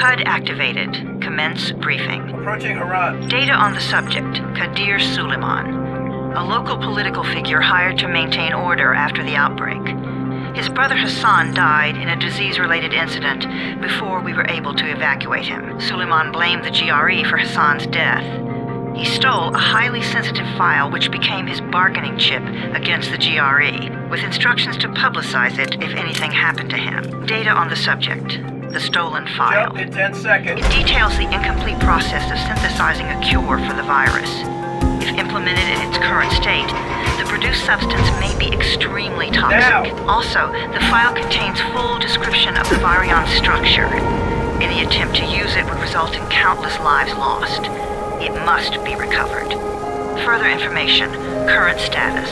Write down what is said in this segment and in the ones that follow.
HUD activated. Commence briefing. Approaching Harad. Data on the subject, Kadir Suleiman. A local political figure hired to maintain order after the outbreak. His brother Hassan died in a disease-related incident before we were able to evacuate him. Suleiman blamed the GRE for Hassan's death. He stole a highly sensitive file which became his bargaining chip against the GRE, with instructions to publicize it if anything happened to him. Data on the subject, the stolen file. Jump in 10 seconds. It details the incomplete process of synthesizing a cure for the virus. If implemented in its current state, the produced substance may be extremely toxic. Now. Also, the file contains full description of the virion's structure. Any attempt to use it would result in countless lives lost. It must be recovered. Further information, current status.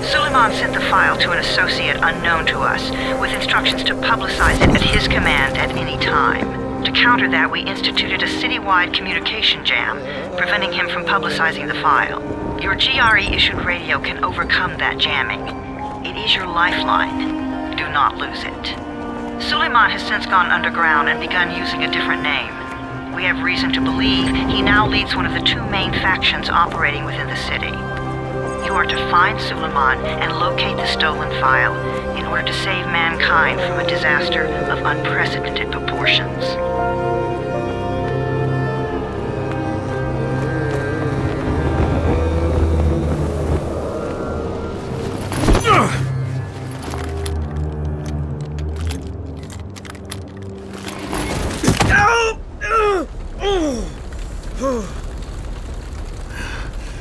Suleiman sent the file to an associate unknown to us, with instructions to publicize it at his command at any time. To counter that, we instituted a citywide communication jam, preventing him from publicizing the file. Your GRE-issued radio can overcome that jamming. It is your lifeline. Do not lose it. Suleiman has since gone underground and begun using a different name. We have reason to believe he now leads one of the two main factions operating within the city. You are to find Suleiman and locate the stolen file in order to save mankind from a disaster of unprecedented proportions.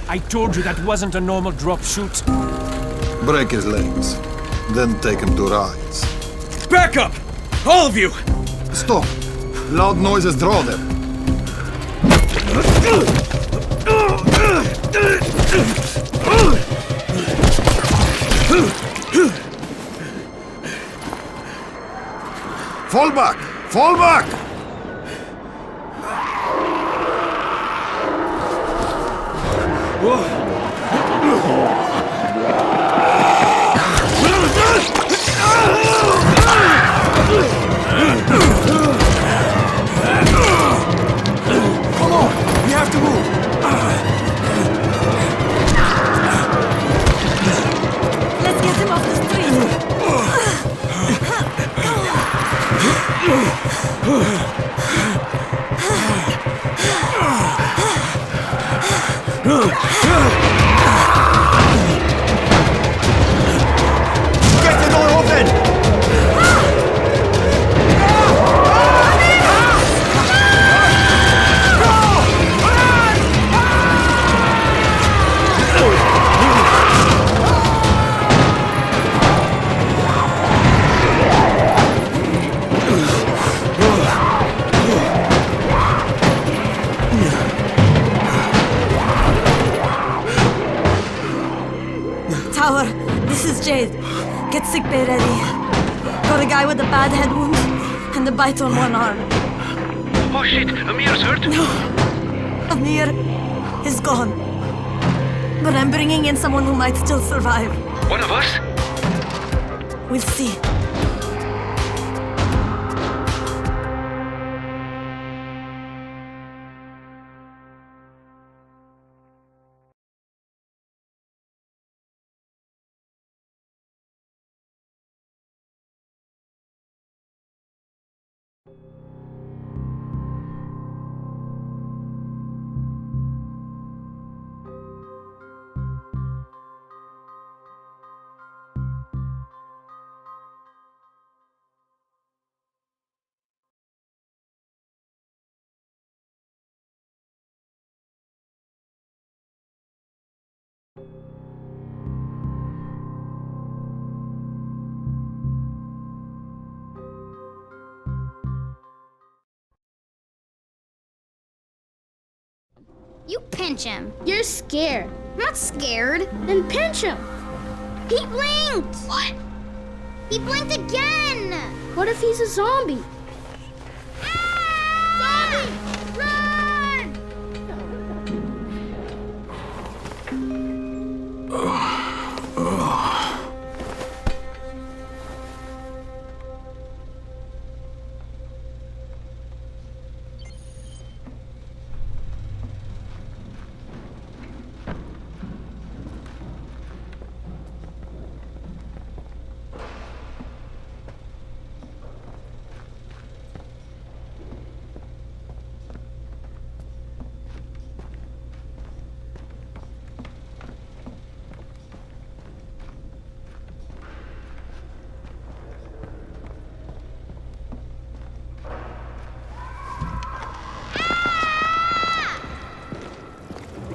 I told you that wasn't a normal drop shoot. Break his legs, then take him to rides. Back up! All of you! Stop! Loud noises draw them. Fall back! Fall back! Come on! We have to move! Let's get him off the street! Get the door open! Tower, this is Jade. Get sickbay ready. Got a guy with a bad head wound and a bite on one arm. Oh shit, Amir's hurt? No, Amir is gone. But I'm bringing in someone who might still survive. One of us? We'll see. You pinch him. You're scared. I'm not scared. Then pinch him. He blinked! What? He blinked again! What if he's a zombie? Ah! Zombie! Run!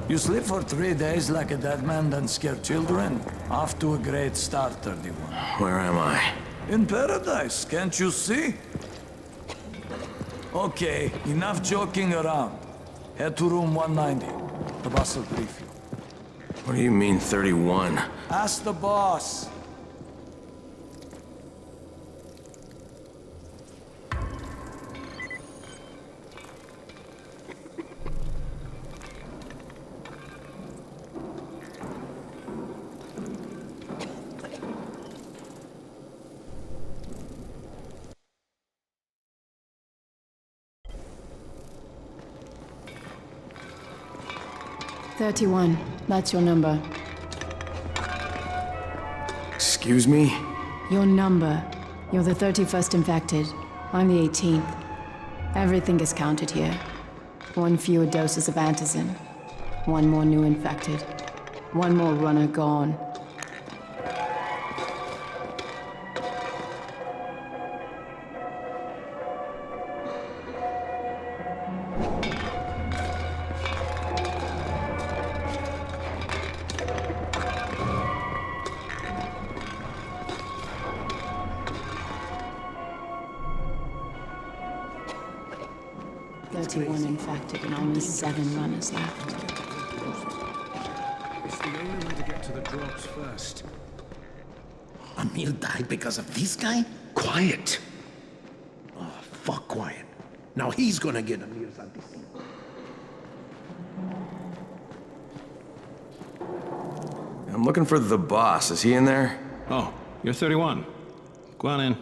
You sleep for 3 days like a dead man, then scare children? Off to a great start, 31. Where am I? In paradise, can't you see? Okay, enough joking around. Head to room 190. The boss will brief you. What do you mean, 31? Ask the boss. That's your number. Excuse me? Your number. You're the 31st infected. I'm the 18th. Everything is counted here. 1 fewer doses of antizin. 1 more new infected. 1 more runner gone. Infected and only 7 runners left. It's the only way to get to the drops first. Emil died because of this guy? Quiet. Oh, fuck quiet. Now he's gonna get Emil's anti. I'm looking for the boss. Is he in there? Oh, you're 31. Go on in.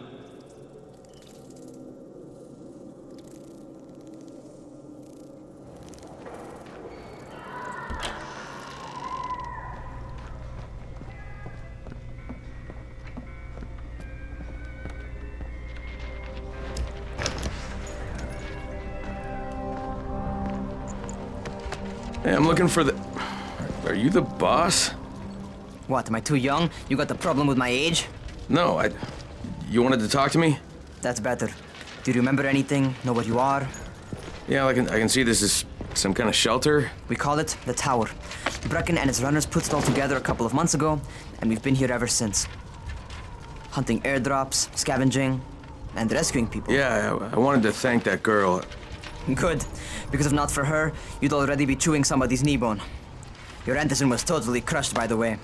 Hey, I'm looking for the... Are you the boss? What, am I too young? You got the problem with my age? No, You wanted to talk to me? That's better. Do you remember anything? Know what you are? Yeah, I can see this is some kind of shelter. We call it the Tower. Brecken and his runners put it all together a couple of months ago, and we've been here ever since. Hunting airdrops, scavenging, and rescuing people. Yeah, I wanted to thank that girl. Good, because if not for her, you'd already be chewing somebody's knee bone. Your antizin was totally crushed, by the way.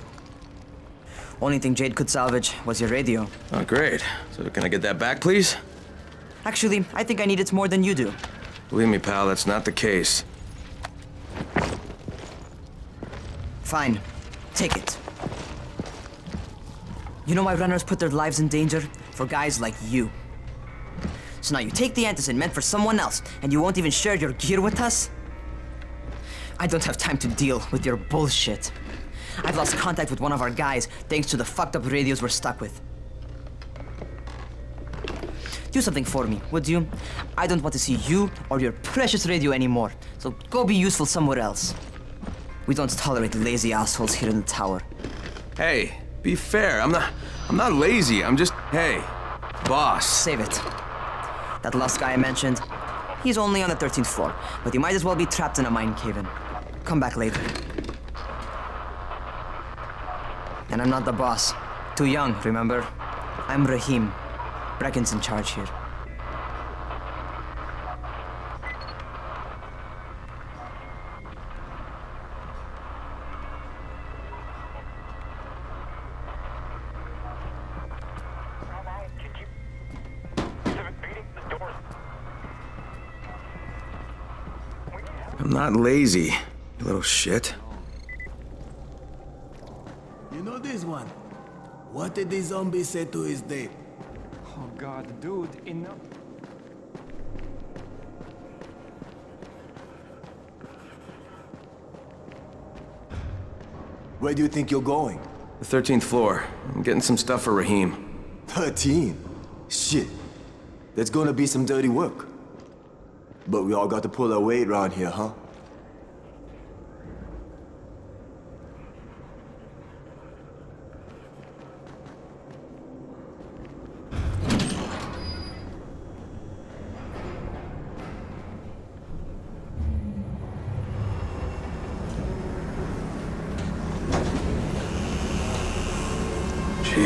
Only thing Jade could salvage was your radio. Oh, great. So can I get that back, please? Actually, I think I need it more than you do. Believe me, pal, that's not the case. Fine. Take it. You know why runners put their lives in danger? For guys like you. So now you take the antizin meant for someone else, and you won't even share your gear with us? I don't have time to deal with your bullshit. I've lost contact with one of our guys thanks to the fucked up radios we're stuck with. Do something for me, would you? I don't want to see you or your precious radio anymore, so go be useful somewhere else. We don't tolerate lazy assholes here in the tower. Hey, be fair. I'm not lazy. I'm just, hey, boss. Save it. That last guy I mentioned, he's only on the 13th floor, but he might as well be trapped in a mine cave-in. Come back later. And I'm not the boss. Too young, remember? I'm Rahim. Brecken's in charge here. I'm not lazy, you little shit. You know this one? What did the zombie say to his date? Oh god, dude, enough. Where do you think you're going? The 13th floor. I'm getting some stuff for Rahim. 13? Shit. There's gonna be some dirty work. But we all got to pull our weight around here, huh?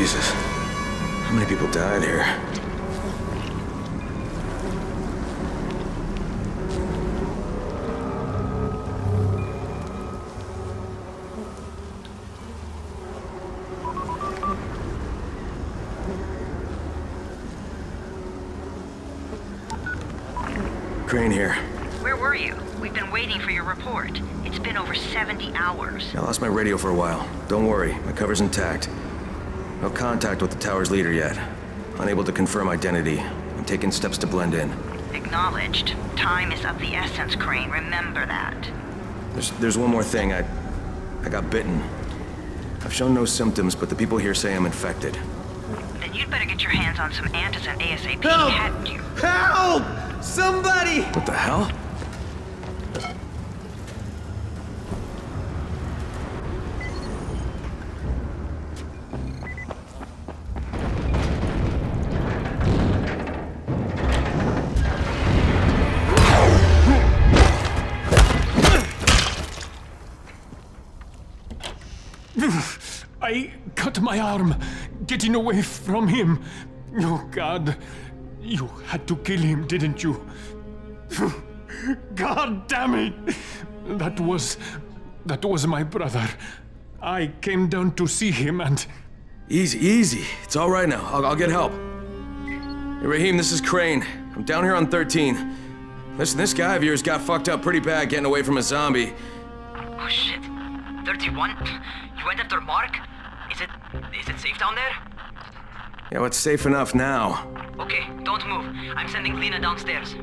Jesus. How many people died here? Crane here. Where were you? We've been waiting for your report. It's been over 70 hours. I lost my radio for a while. Don't worry, my cover's intact. No contact with the tower's leader yet. Unable to confirm identity. I'm taking steps to blend in. Acknowledged. Time is of the essence, Crane. Remember that. There's one more thing. I got bitten. I've shown no symptoms, but the people here say I'm infected. Then you'd better get your hands on some antizin ASAP, Help! hadn't you? Help! Somebody! What the hell? I cut my arm, getting away from him. Oh, God. You had to kill him, didn't you? God damn it! That was my brother. I came down to see him and... Easy. It's all right now. I'll get help. Hey, Raheem, this is Crane. I'm down here on 13. Listen, this guy of yours got fucked up pretty bad getting away from a zombie. Oh shit. 31? You went after Mark? Is it safe down there? Yeah, well, it's safe enough now. Okay, don't move. I'm sending Lena downstairs.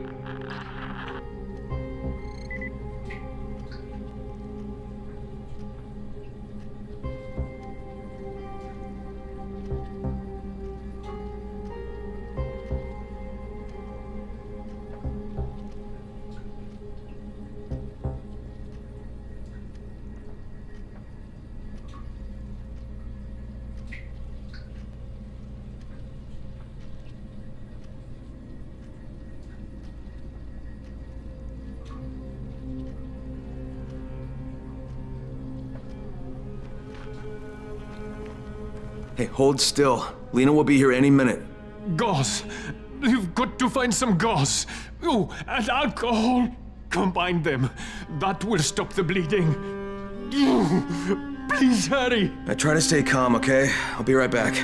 Hey, hold still. Lena will be here any minute. Gauze. You've got to find some gauze. Oh, and alcohol. Combine them. That will stop the bleeding. Please hurry. I try to stay calm, okay? I'll be right back.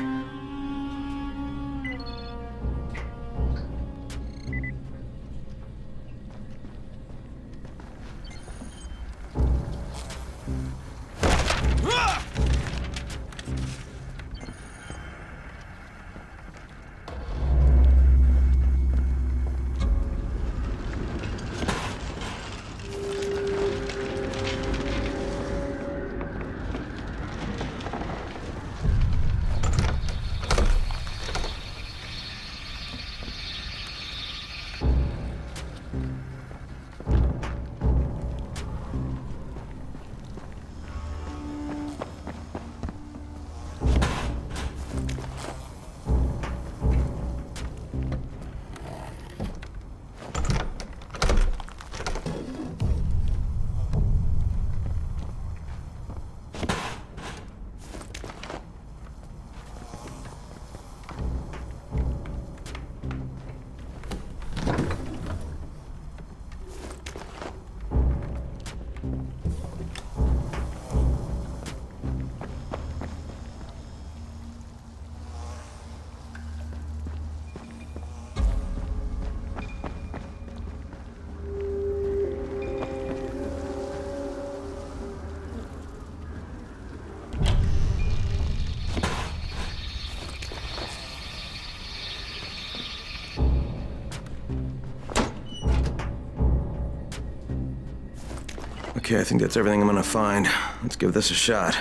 Okay, I think that's everything I'm gonna find. Let's give this a shot.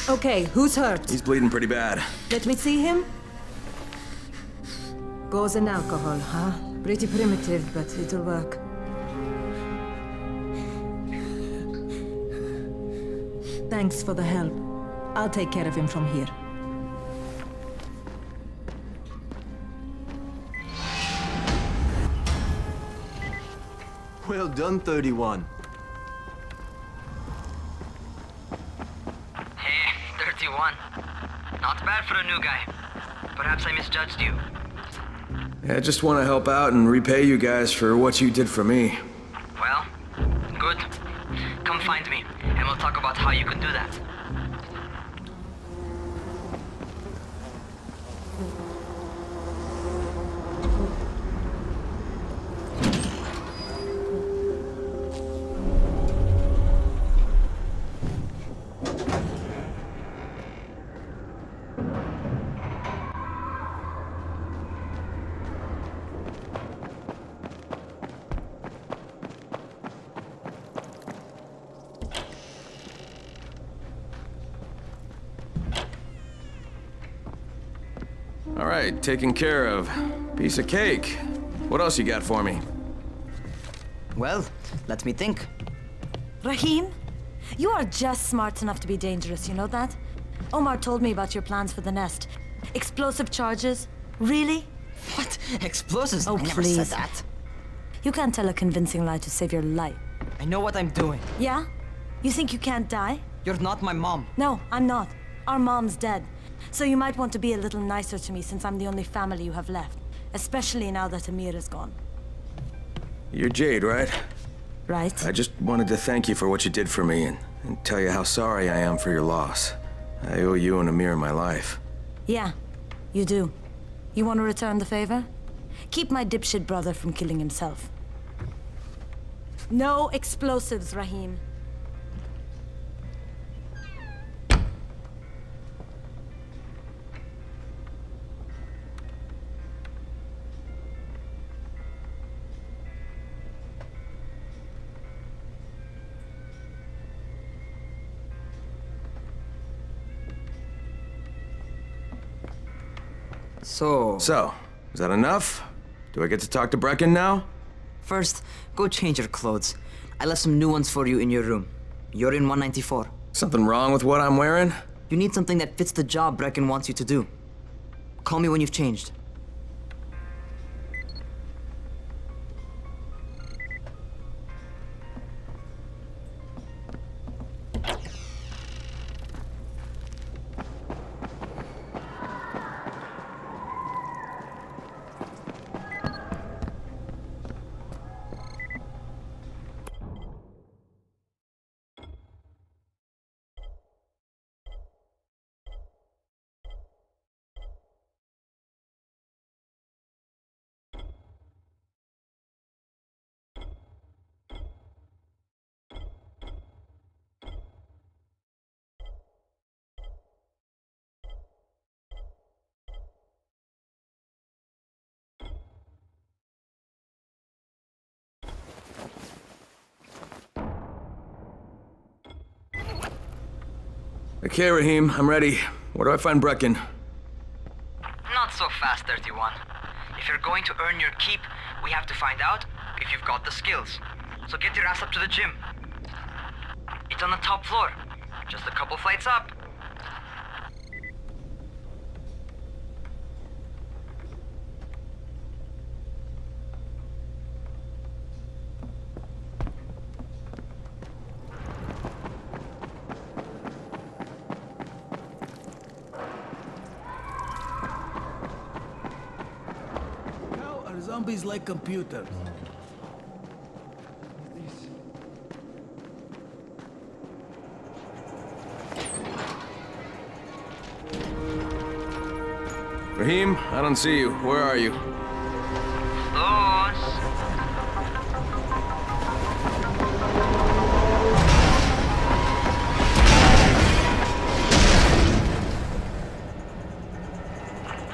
Okay, who's hurt? He's bleeding pretty bad. Let me see him. Gauze and alcohol, huh? Pretty primitive, but it'll work. Thanks for the help. I'll take care of him from here. Well done, 31. Hey, 31. Not bad for a new guy. Perhaps I misjudged you. Yeah, I just want to help out and repay you guys for what you did for me. Well, good. Come find me, and we'll talk about how you could do that. All right, taken care of. Piece of cake. What else you got for me? Well, let me think. Rahim, you are just smart enough to be dangerous, you know that? Omar told me about your plans for the nest. Explosive charges? Really? What? Explosives? Oh, I never please. said that. You can't tell a convincing lie to save your life. I know what I'm doing. Yeah? You think you can't die? You're not my mom. No, I'm not. Our mom's dead. So you might want to be a little nicer to me since I'm the only family you have left. Especially now that Amir is gone. You're Jade, right? Right. I just wanted to thank you for what you did for me and tell you how sorry I am for your loss. I owe you and Amir my life. Yeah, you do. You want to return the favor? Keep my dipshit brother from killing himself. No explosives, Rahim. So, is that enough? Do I get to talk to Brecken now? First, go change your clothes. I left some new ones for you in your room. You're in 194. Something wrong with what I'm wearing? You need something that fits the job Brecken wants you to do. Call me when you've changed. Okay, Rahim, I'm ready. Where do I find Brecken? Not so fast, 31. If you're going to earn your keep, we have to find out if you've got the skills. So get your ass up to the gym. It's on the top floor. Just a couple flights up. How are zombies like computers? Rahim, I don't see you. Where are you? Those.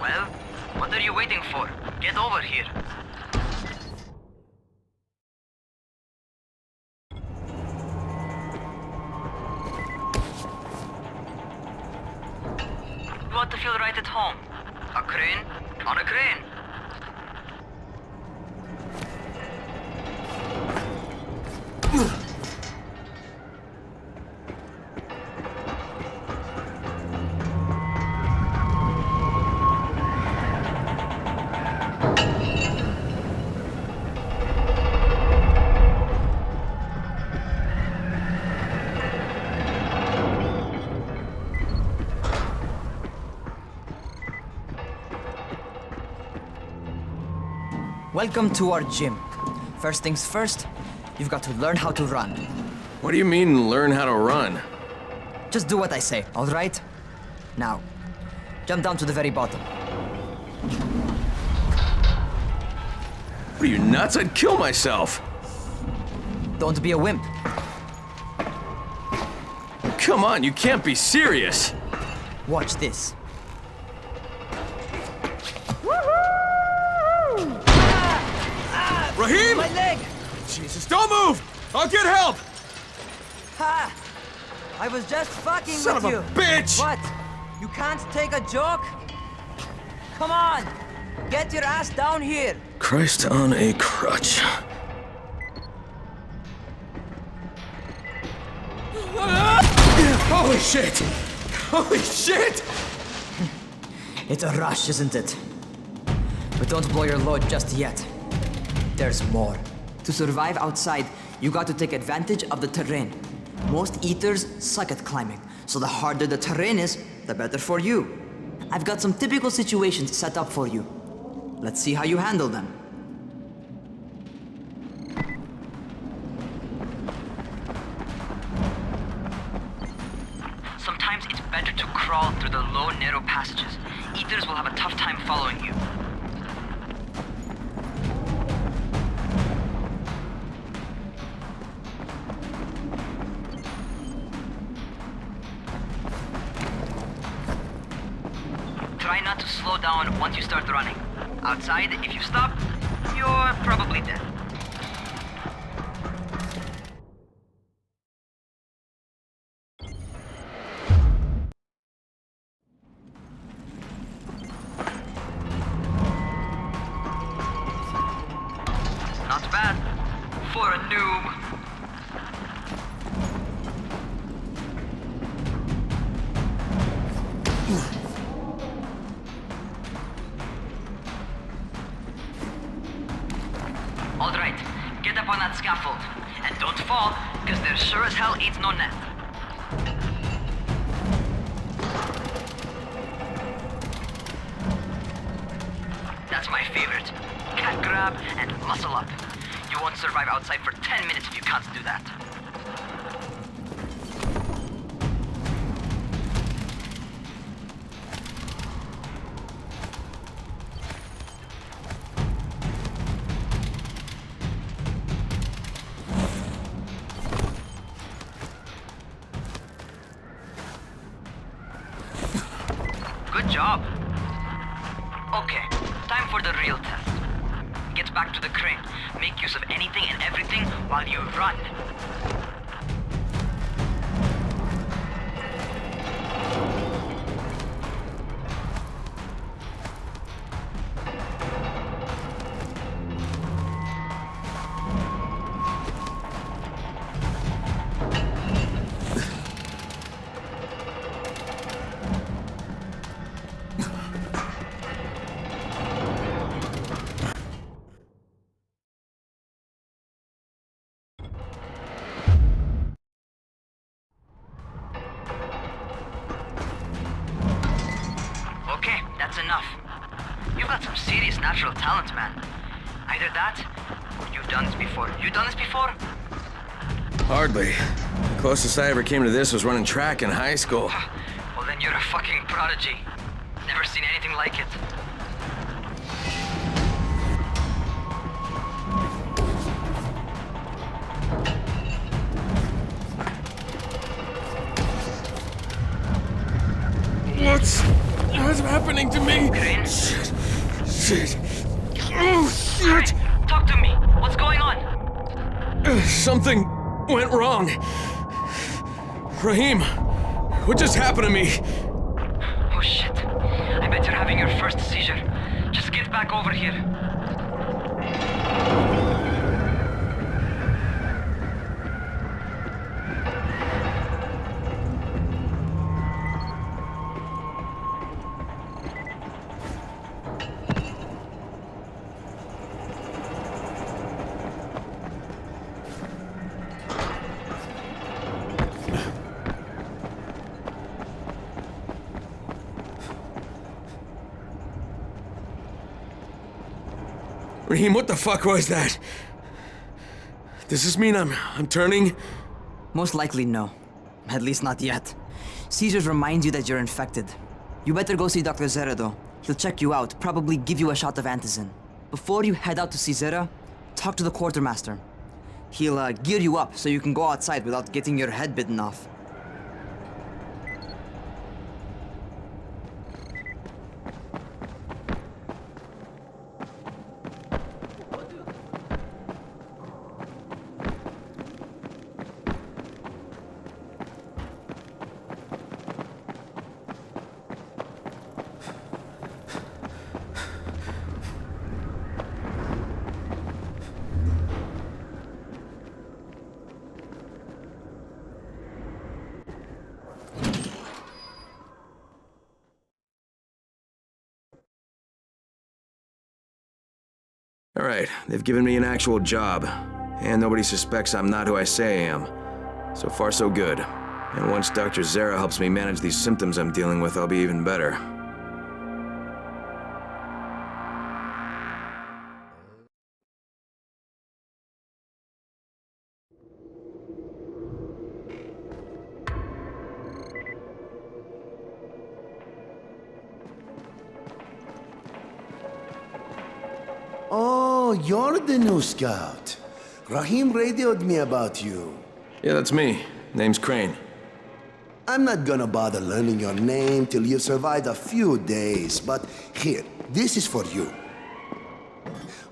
Well, what are you waiting for? Get over here. On a crane. Welcome to our gym. First things first, you've got to learn how to run. What do you mean, learn how to run? Just do what I say, all right? Now, jump down to the very bottom. What are you, nuts? I'd kill myself. Don't be a wimp. Come on, you can't be serious. Watch this. Raheem! My leg! Jesus, don't move! I'll get help! Ha! I was just fucking Son with of a you. bitch! What? You can't take a joke? Come on! Get your ass down here! Christ on a crutch. Holy shit! Holy shit! It's a rush, isn't it? But don't blow your load just yet. There's more. To survive outside, you got to take advantage of the terrain. Most eaters suck at climbing, so the harder the terrain is, the better for you. I've got some typical situations set up for you. Let's see how you handle them. Sometimes it's better to crawl through the low, narrow passages. Eaters will have a tough time following you. Try not to slow down once you start running. Outside, if you stop, you're probably dead. Not bad for a noob. All right, get up on that scaffold. And don't fall, because there sure as hell ain't no net. That's my favorite. Cat grab and muscle up. You won't survive outside for 10 minutes if you can't do that. Good job. Okay, time for the real test. Get back to the crane. Make use of anything and everything while you run. Okay, that's enough. You've got some serious natural talent, man. Either that, or you've done this before. You done this before? Hardly. The closest I ever came to this was running track in high school. Well, then you're a fucking prodigy. Never seen anything like it. What's happening to me? Crane? Shit. Oh, shit. Crane, talk to me. What's going on? Something went wrong. Raheem, what just happened to me? Oh shit. I bet you're having your first seizure. Just back over here. Raheem, what the fuck was that? Does this mean I'm turning? Most likely no. At least not yet. Caesars reminds you that you're infected. You better go see Dr. Zera though. He'll check you out, probably give you a shot of antizin. Before you head out to see Zera, talk to the quartermaster. He'll gear you up so you can go outside without getting your head bitten off. All right, they've given me an actual job, and nobody suspects I'm not who I say I am. So far, so good. And once Dr. Zera helps me manage these symptoms I'm dealing with, I'll be even better. Oh, you're the new scout. Raheem radioed me about you. Yeah, that's me. Name's Crane. I'm not gonna bother learning your name till you've survived a few days, but here, this is for you.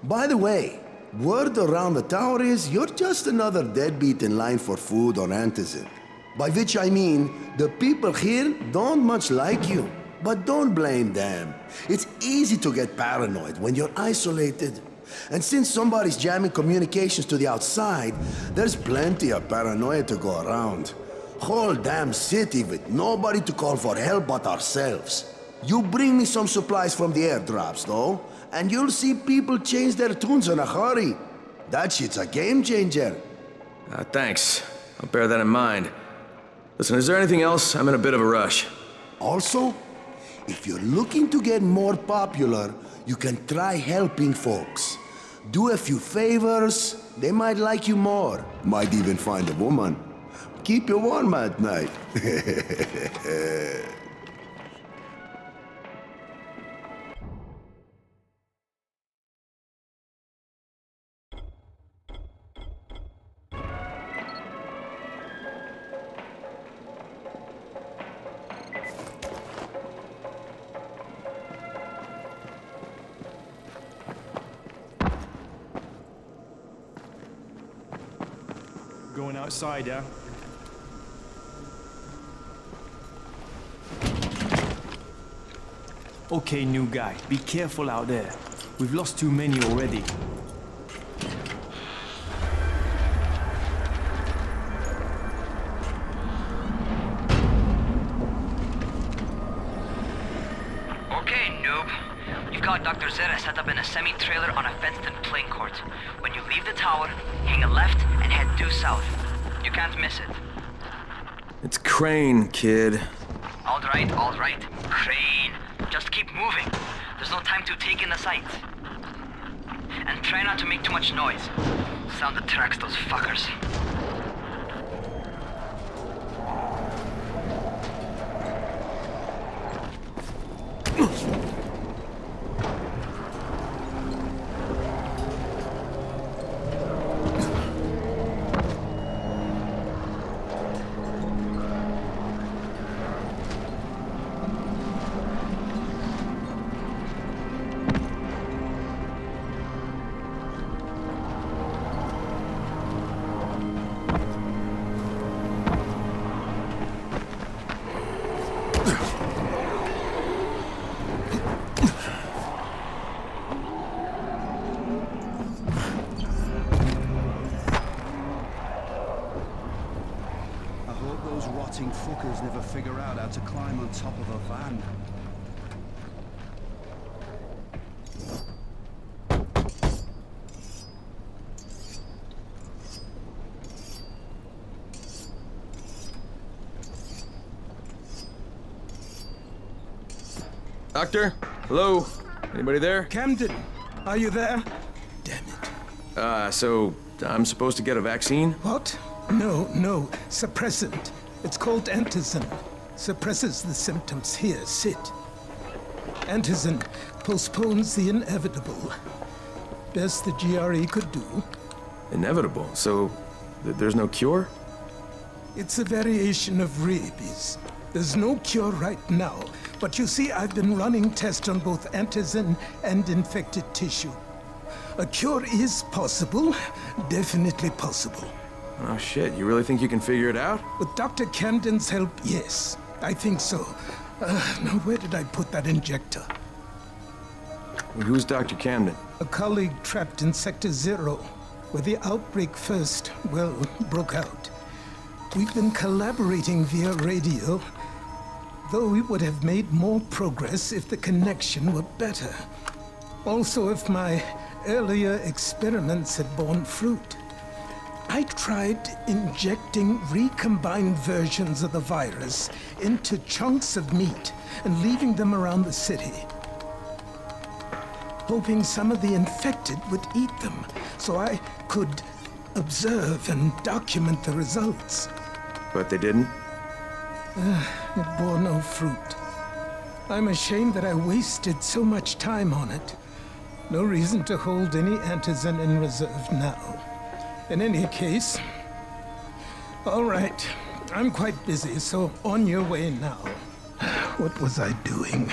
By the way, word around the tower is you're just another deadbeat in line for food or antizin. By which I mean, the people here don't much like you. But don't blame them. It's easy to get paranoid when you're isolated. And since somebody's jamming communications to the outside, there's plenty of paranoia to go around. Whole damn city with nobody to call for help but ourselves. You bring me some supplies from the airdrops, though, and you'll see people change their tunes in a hurry. That shit's a game changer. Thanks. I'll bear that in mind. Listen, is there anything else? I'm in a bit of a rush. Also, if you're looking to get more popular, you can try helping folks. Do a few favors, they might like you more. Might even find a woman. Keep you warm at night. Going outside, yeah? Okay, new guy, be careful out there. We've lost too many already. Okay, noob. You've got Dr. Zera set up in a semi-trailer on a fenced-in playing court. When you leave the tower, hang a left and head due south. You can't miss it. It's Crane, kid. All right. Crane. Just keep moving. There's no time to take in the sights. And try not to make too much noise. Sound attracts those fuckers. rotting fuckers never figure out how to climb on top of a van. Doctor? Hello? Anybody there? Camden, are you there? So I'm supposed to get a vaccine? What? No, suppressant. It's called antizin. Suppresses the symptoms. Here, sit. Antizin postpones the inevitable. Best the GRE could do. Inevitable? So there's no cure? It's a variation of rabies. There's no cure right now, but you see, I've been running tests on both antizin and infected tissue. A cure is possible, definitely possible. Oh shit, you really think you can figure it out? With Dr. Camden's help, yes. I think so. Now where did I put that injector? Who's Dr. Camden? A colleague trapped in Sector 0, where the outbreak first, broke out. We've been collaborating via radio, though we would have made more progress if the connection were better. Also, if my earlier experiments had borne fruit. I tried injecting recombined versions of the virus into chunks of meat and leaving them around the city, hoping some of the infected would eat them so I could observe and document the results. But they didn't? It bore no fruit. I'm ashamed that I wasted so much time on it. No reason to hold any antizin in reserve now. In any case, all right, I'm quite busy, so on your way now. What was I doing?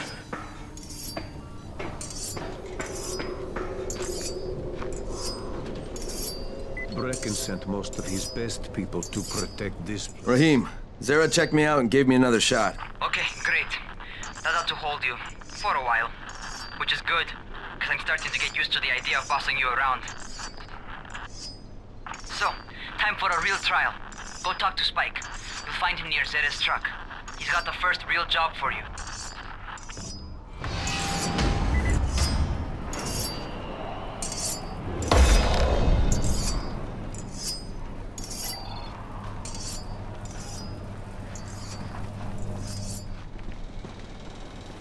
Brecken sent most of his best people to protect this place. Rahim, Zara checked me out and gave me another shot. Okay, great. That ought to hold you. For a while. Which is good, because I'm starting to get used to the idea of bossing you around. So, time for a real trial. Go talk to Spike. You'll find him near Zera's truck. He's got the first real job for you.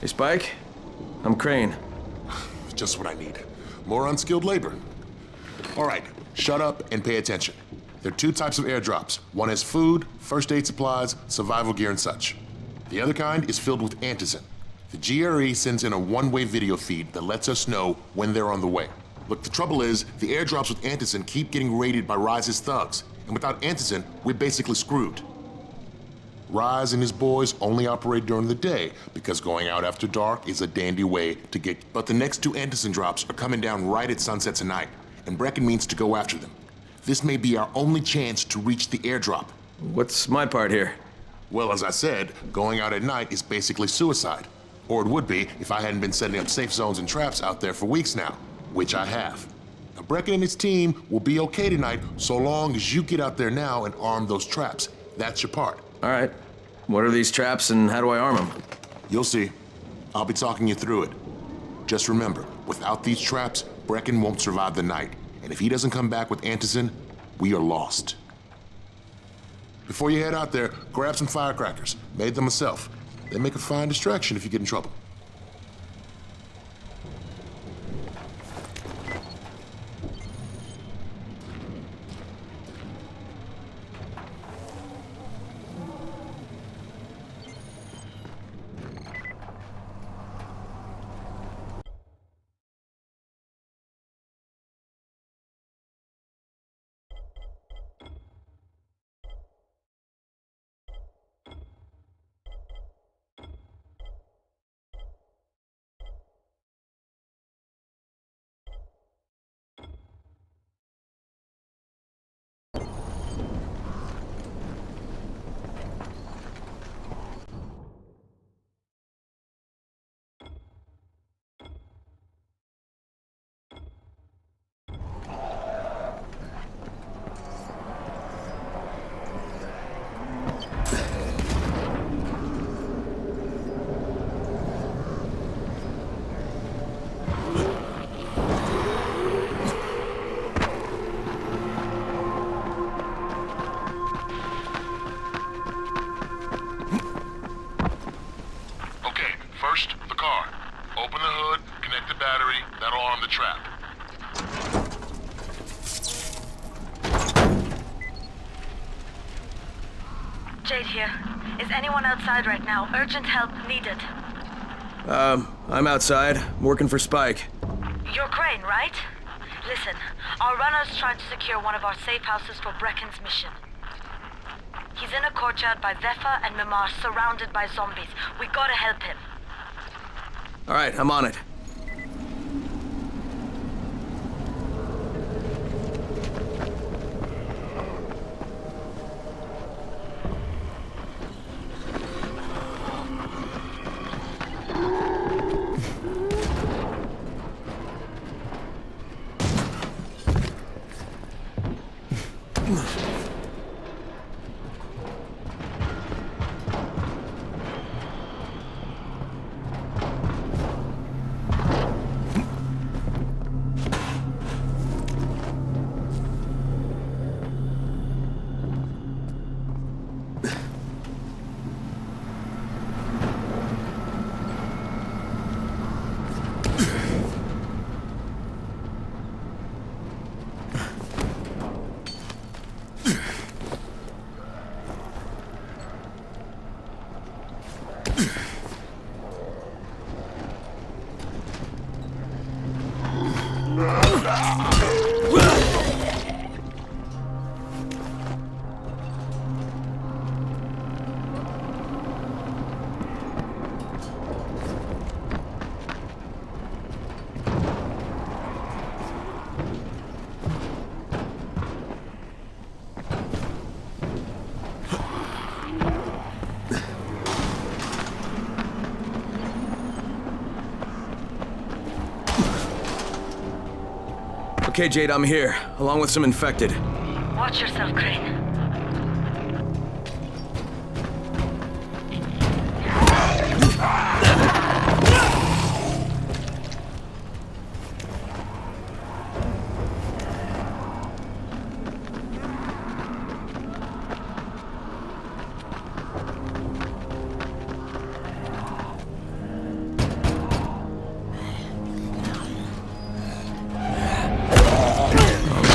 Hey, Spike. I'm Crane. Just what I need. More unskilled labor. All right, shut up and pay attention. There are two types of airdrops. One has food, first aid supplies, survival gear, and such. The other kind is filled with antizin. The GRE sends in a one-way video feed that lets us know when they're on the way. Look, the trouble is, the airdrops with antizin keep getting raided by Rise's thugs, and without antizin, we're basically screwed. Rise and his boys only operate during the day because going out after dark is a dandy way to get. But the next two antizin drops are coming down right at sunset tonight, and Brecken means to go after them. This may be our only chance to reach the airdrop. What's my part here? Well, as I said, going out at night is basically suicide. Or it would be if I hadn't been setting up safe zones and traps out there for weeks now, which I have. Now, Brecken and his team will be okay tonight so long as you get out there now and arm those traps. That's your part. All right. What are these traps and how do I arm them? You'll see. I'll be talking you through it. Just remember, without these traps, Brecken won't survive the night. And if he doesn't come back with antizin, we are lost. Before you head out there, grab some firecrackers. Made them myself. They make a fine distraction if you get in trouble. Jade here. Is anyone outside right now? Urgent help needed. I'm outside. I'm working for Spike. You're Crane, right? Listen, our runner's trying to secure one of our safe houses for Brecken's mission. He's in a courtyard by Vefa and Mimar, surrounded by zombies. We gotta help him. Alright, I'm on it. Okay, Jade, I'm here, along with some infected. Watch yourself, Crane.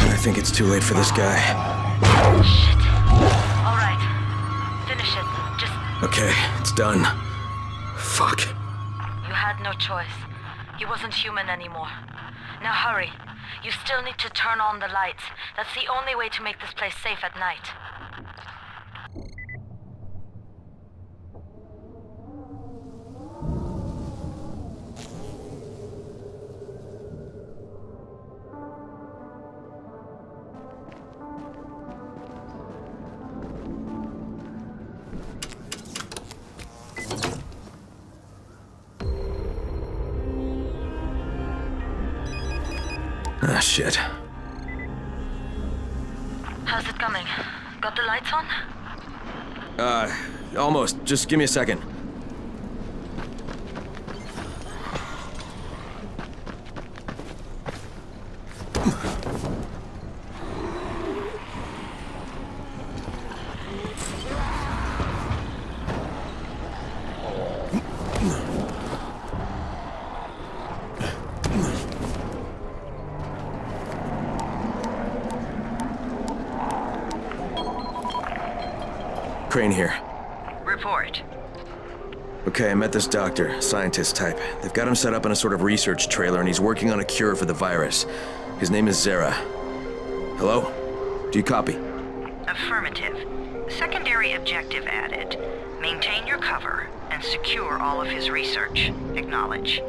I think it's too late for this guy. Shit. All right. Finish it. Just... Okay, it's done. Fuck. You had no choice. He wasn't human anymore. Now hurry. You still need to turn on the lights. That's the only way to make this place safe at night. Ah, shit. How's it coming? Got the lights on? Almost. Just give me a second. Crane here. Report. Okay, I met this doctor, scientist type. They've got him set up in a sort of research trailer, and he's working on a cure for the virus. His name is Zera. Hello? Do you copy? Affirmative. Secondary objective added. Maintain your cover and secure all of his research. Acknowledge.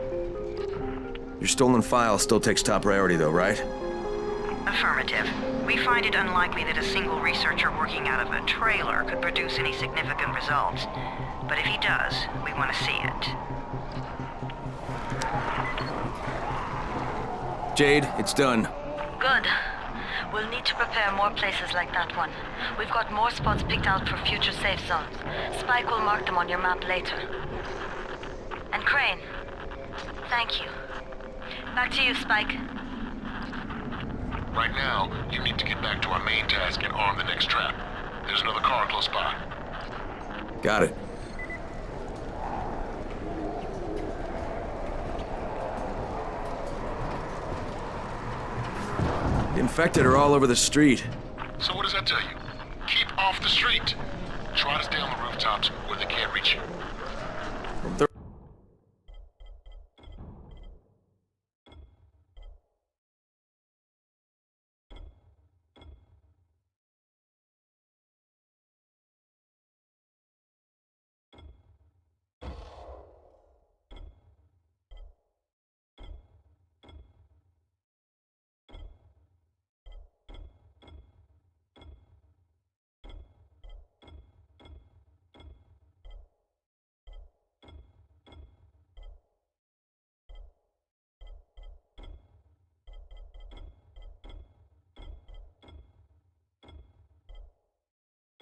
Your stolen file still takes top priority though, right? Affirmative. We find it unlikely that a single researcher working out of a trailer could produce any significant results. But if he does, we want to see it. Jade, it's done. Good. We'll need to prepare more places like that one. We've got more spots picked out for future safe zones. Spike will mark them on your map later. And Crane, thank you. Back to you, Spike. Right now, you need to get back to our main task and arm the next trap. There's another car close by. Got it. The infected are all over the street. So what does that tell you? Keep off the street. Try to stay on the rooftops where they can't reach you.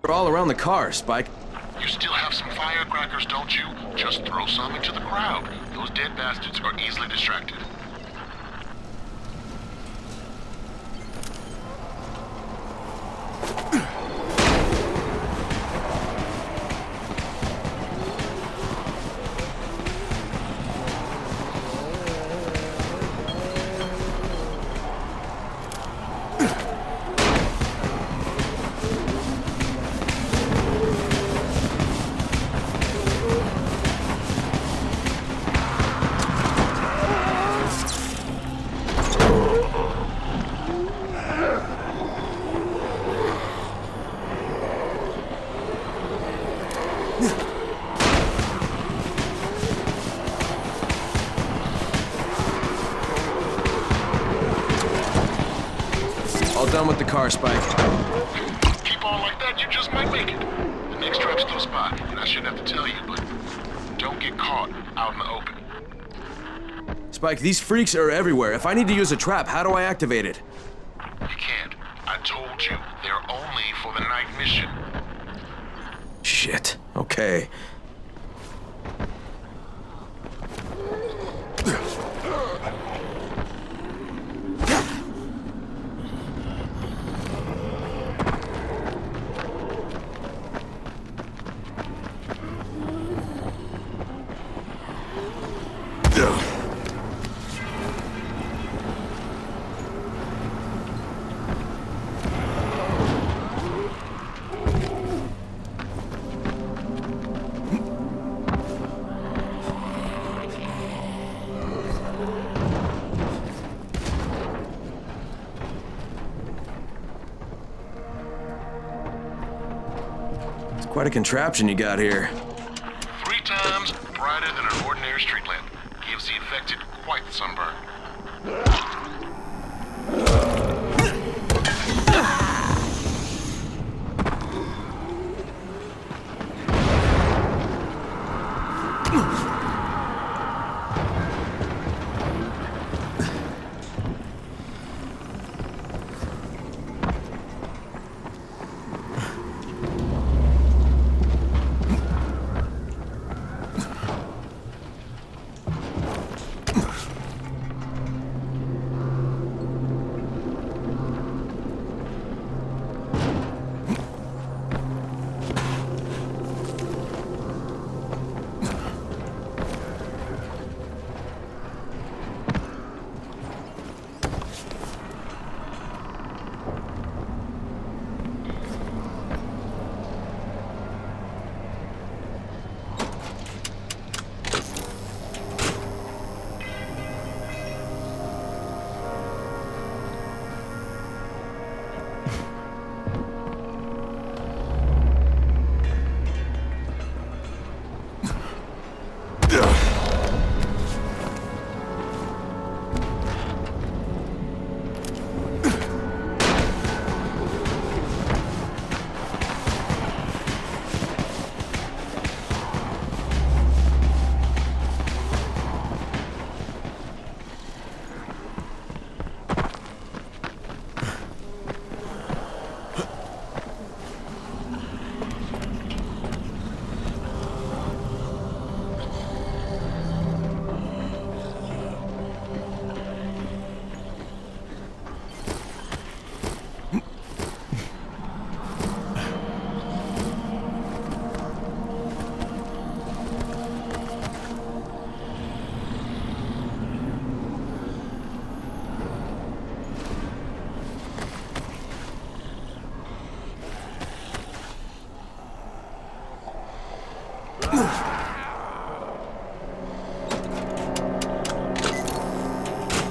They're all around the car, Spike. You still have some firecrackers, don't you? Just throw some into the crowd. Those dead bastards are easily distracted. All done with the car, Spike. Keep on like that, you just might make it. The next trap's close by, and I shouldn't have to tell you, but don't get caught out in the open. Spike, these freaks are everywhere. If I need to use a trap, how do I activate it? You can't. I told you, they're only for the night mission. Shit. Okay. Quite a contraption you got here. 3 times brighter than an ordinary street lamp. Gives the infected quite the sunburn.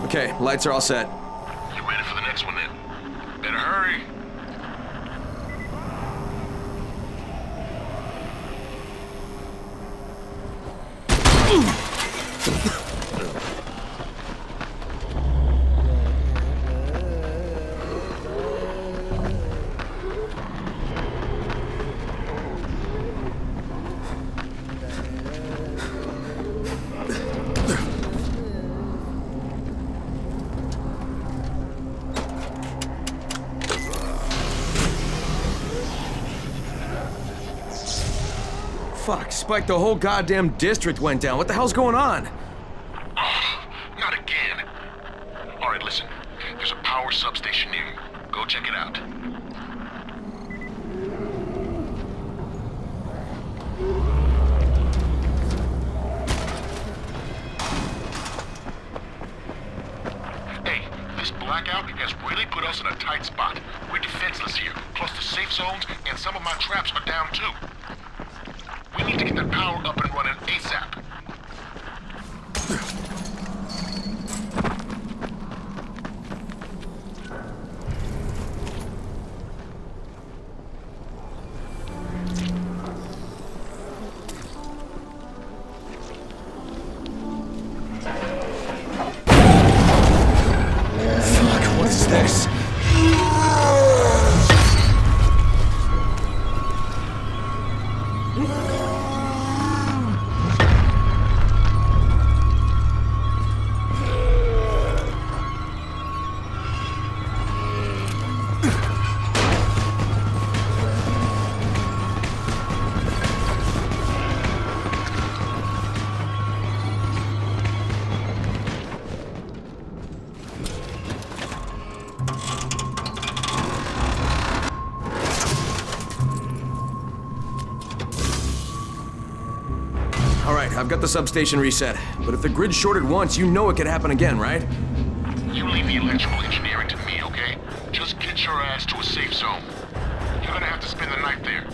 Okay, lights are all set. You ready for the next one then? Better hurry. Fuck, Spike, the whole goddamn district went down. What the hell's going on? Oh, not again. All right, listen. There's a power substation near you. Go check it out. Hey, this blackout has really put us in a tight spot. We're defenseless here. Plus the safe zones and some of my traps are down too. We need to get that power up and running ASAP. Fuck, what is this? All right, I've got the substation reset. But if the grid shorted once, you know it could happen again, right? You leave the electrical engineering to me, okay? Just get your ass to a safe zone. You're gonna have to spend the night there.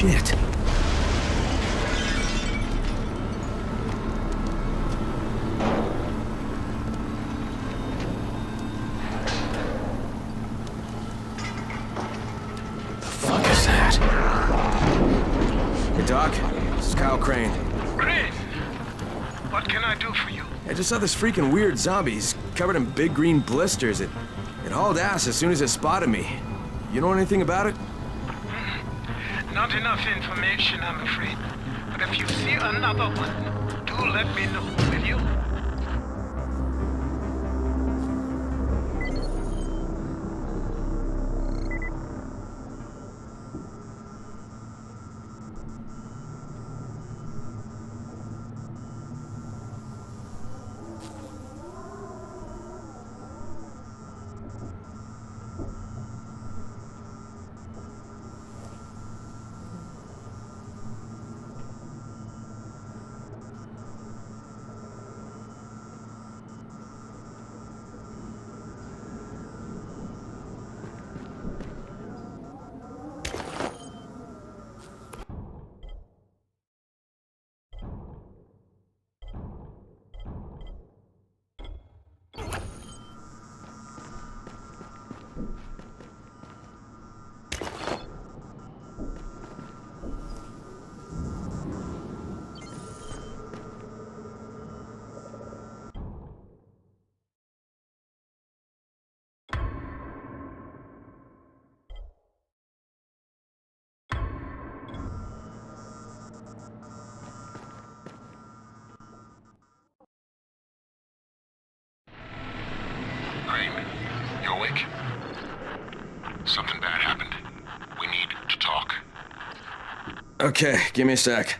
Shit. This is Kyle Crane. Crane! What can I do for you? I just saw this freaking weird zombie. He's covered in big green blisters. It hauled ass as soon as it spotted me. You know anything about it? Not enough information, I'm afraid. But if you see another one, do let me know, will you? You awake? Something bad happened. We need to talk. Okay, give me a sec.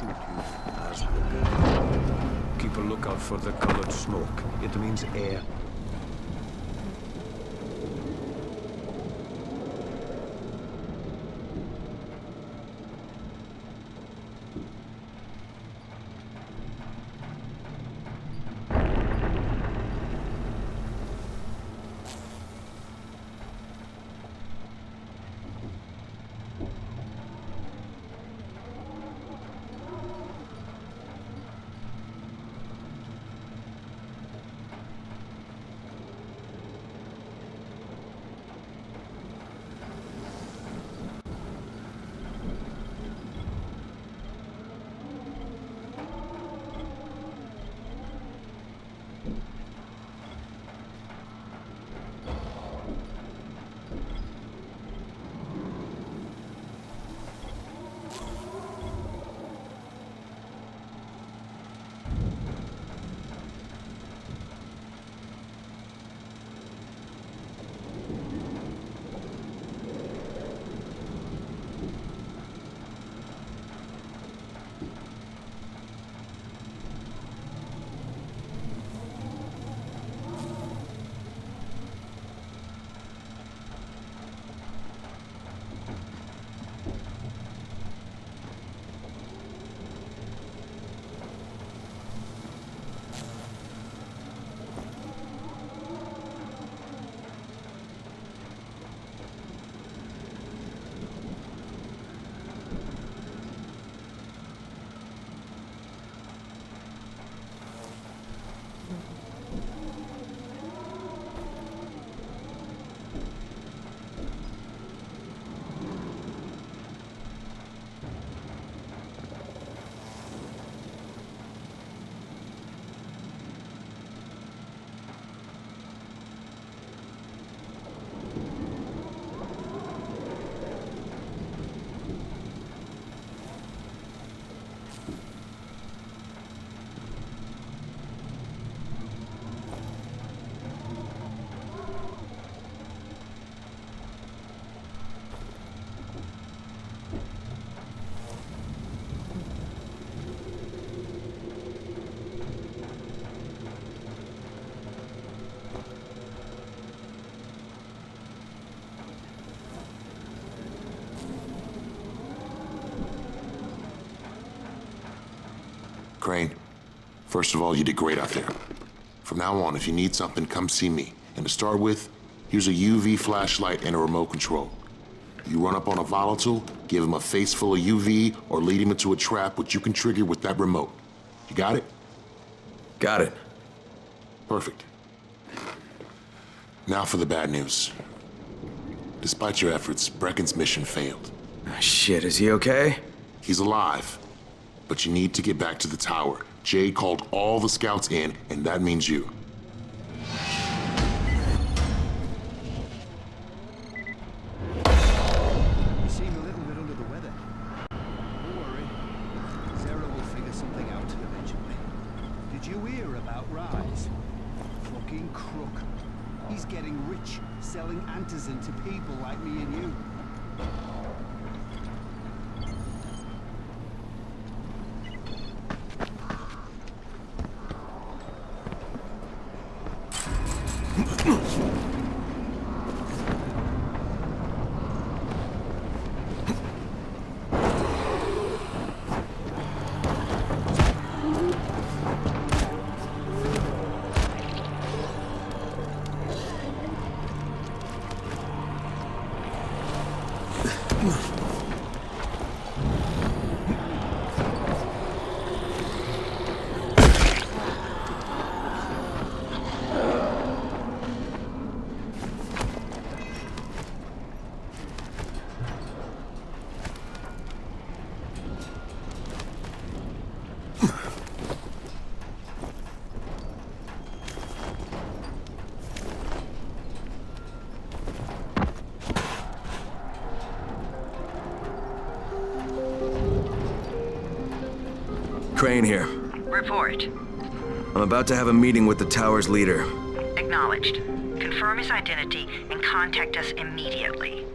shoot you as Booker. Keep a lookout for the colored smoke. It means air. Crane, first of all, you did great out there. From now on, if you need something, come see me. And to start with, here's a UV flashlight and a remote control. You run up on a volatile, give him a face full of UV, or lead him into a trap which you can trigger with that remote. You got it? Got it. Perfect. Now for the bad news. Despite your efforts, Brecken's mission failed. Shit, is he okay? He's alive. But you need to get back to the tower. Jade called all the scouts in, and that means you. You seem a little bit under the weather. Don't worry. Sarah will figure something out eventually. Did you hear about Rise? Fucking crook. He's getting rich, selling antizin to people like me and you. Crane here. Report. I'm about to have a meeting with the tower's leader. Acknowledged. Confirm his identity and contact us immediately.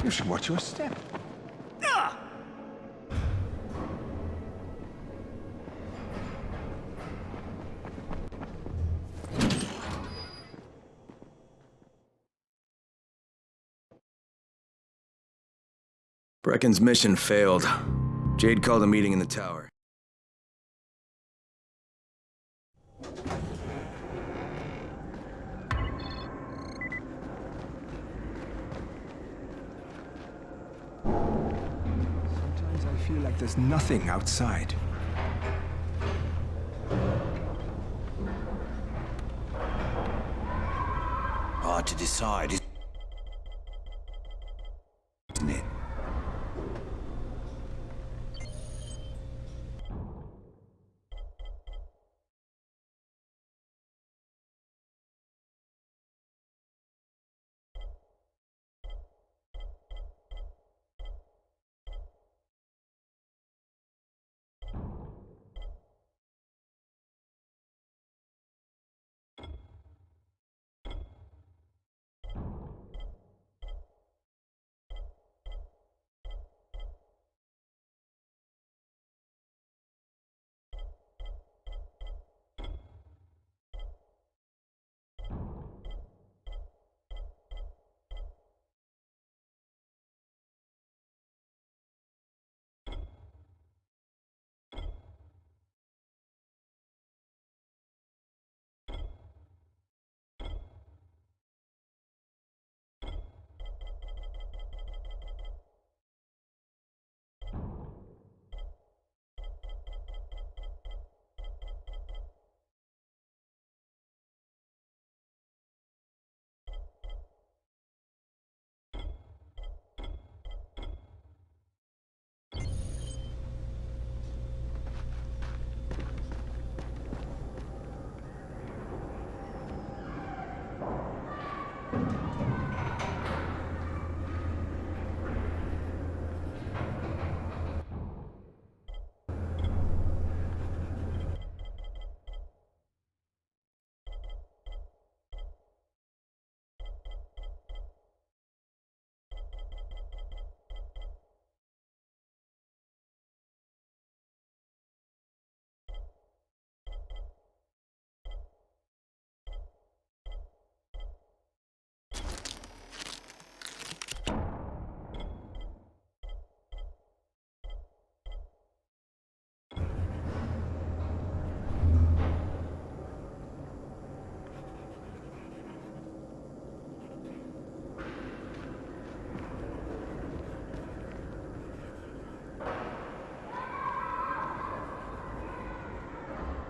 You should watch your step. Brecken's mission failed. Jade called a meeting in the tower. Sometimes I feel like there's nothing outside. Hard to decide, isn't it?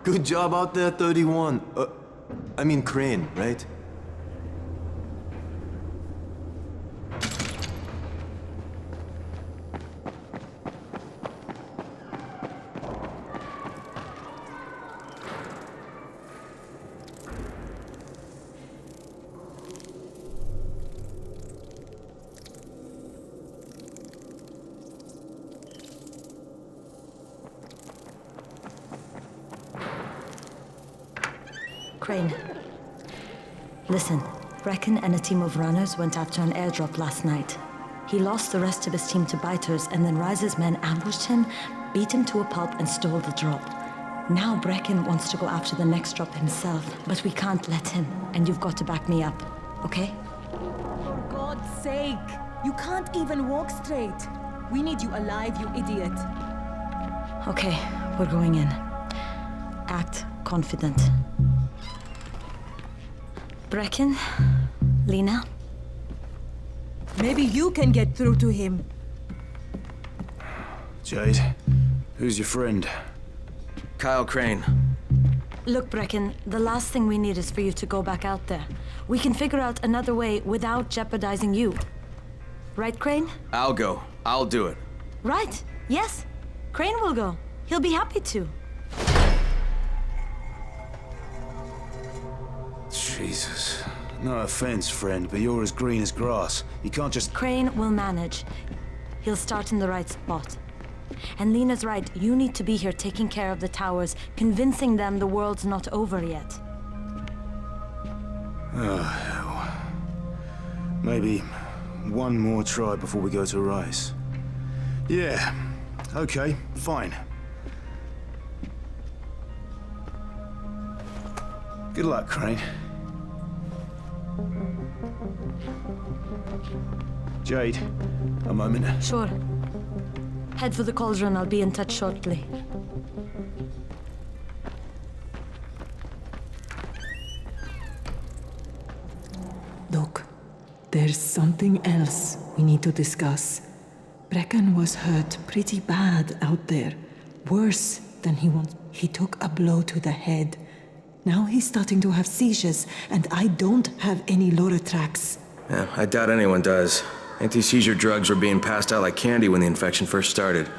Good job out there, 31. I mean Crane, right? Crane. Listen, Brecken and a team of runners went after an airdrop last night. He lost the rest of his team to biters, and then Rise's men ambushed him, beat him to a pulp, and stole the drop. Now Brecken wants to go after the next drop himself, but we can't let him, and you've got to back me up, okay? For God's sake! You can't even walk straight. We need you alive, you idiot. Okay, we're going in. Act confident. Brecken, Lena. Maybe you can get through to him. Jade, who's your friend? Kyle Crane. Look, Brecken, the last thing we need is for you to go back out there. We can figure out another way without jeopardizing you. Right, Crane? I'll go. I'll do it. Right. Yes. Crane will go. He'll be happy to. Jesus. No offense, friend, but you're as green as grass. You can't just... Crane will manage. He'll start in the right spot. And Lena's right. You need to be here taking care of the towers, convincing them the world's not over yet. Oh, hell. Maybe one more try before we go to Rise. Yeah, okay, fine. Good luck, Crane. Jade, a moment. Sure. Head for the cauldron. I'll be in touch shortly. Look, there's something else we need to discuss. Brecken was hurt pretty bad out there. Worse than he wants. He took a blow to the head. Now he's starting to have seizures, and I don't have any Loratrax. Yeah, I doubt anyone does. Anti-seizure drugs were being passed out like candy when the infection first started.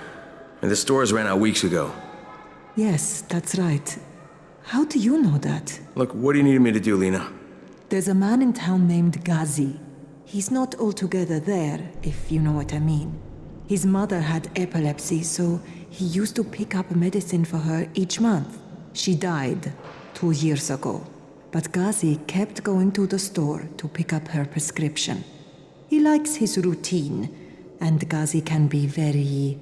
And the stores ran out weeks ago. Yes, that's right. How do you know that? Look, what do you need me to do, Lena? There's a man in town named Ghazi. He's not altogether there, if you know what I mean. His mother had epilepsy, so he used to pick up medicine for her each month. She died 2 years ago, but Ghazi kept going to the store to pick up her prescription. He likes his routine, and Ghazi can be very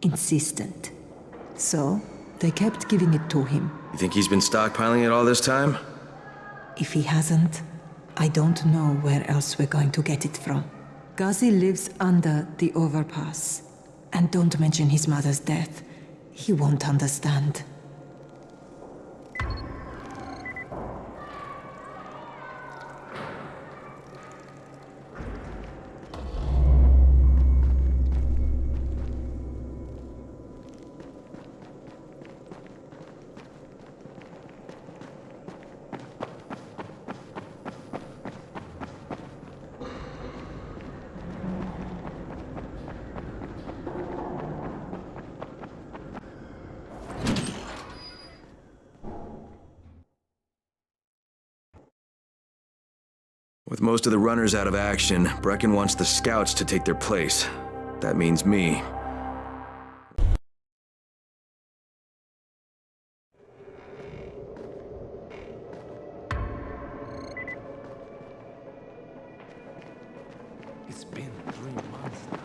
insistent. So, they kept giving it to him. You think he's been stockpiling it all this time? If he hasn't, I don't know where else we're going to get it from. Ghazi lives under the overpass. And don't mention his mother's death. He won't understand. With most of the runners out of action, Brecken wants the scouts to take their place. That means me. It's been 3 months now.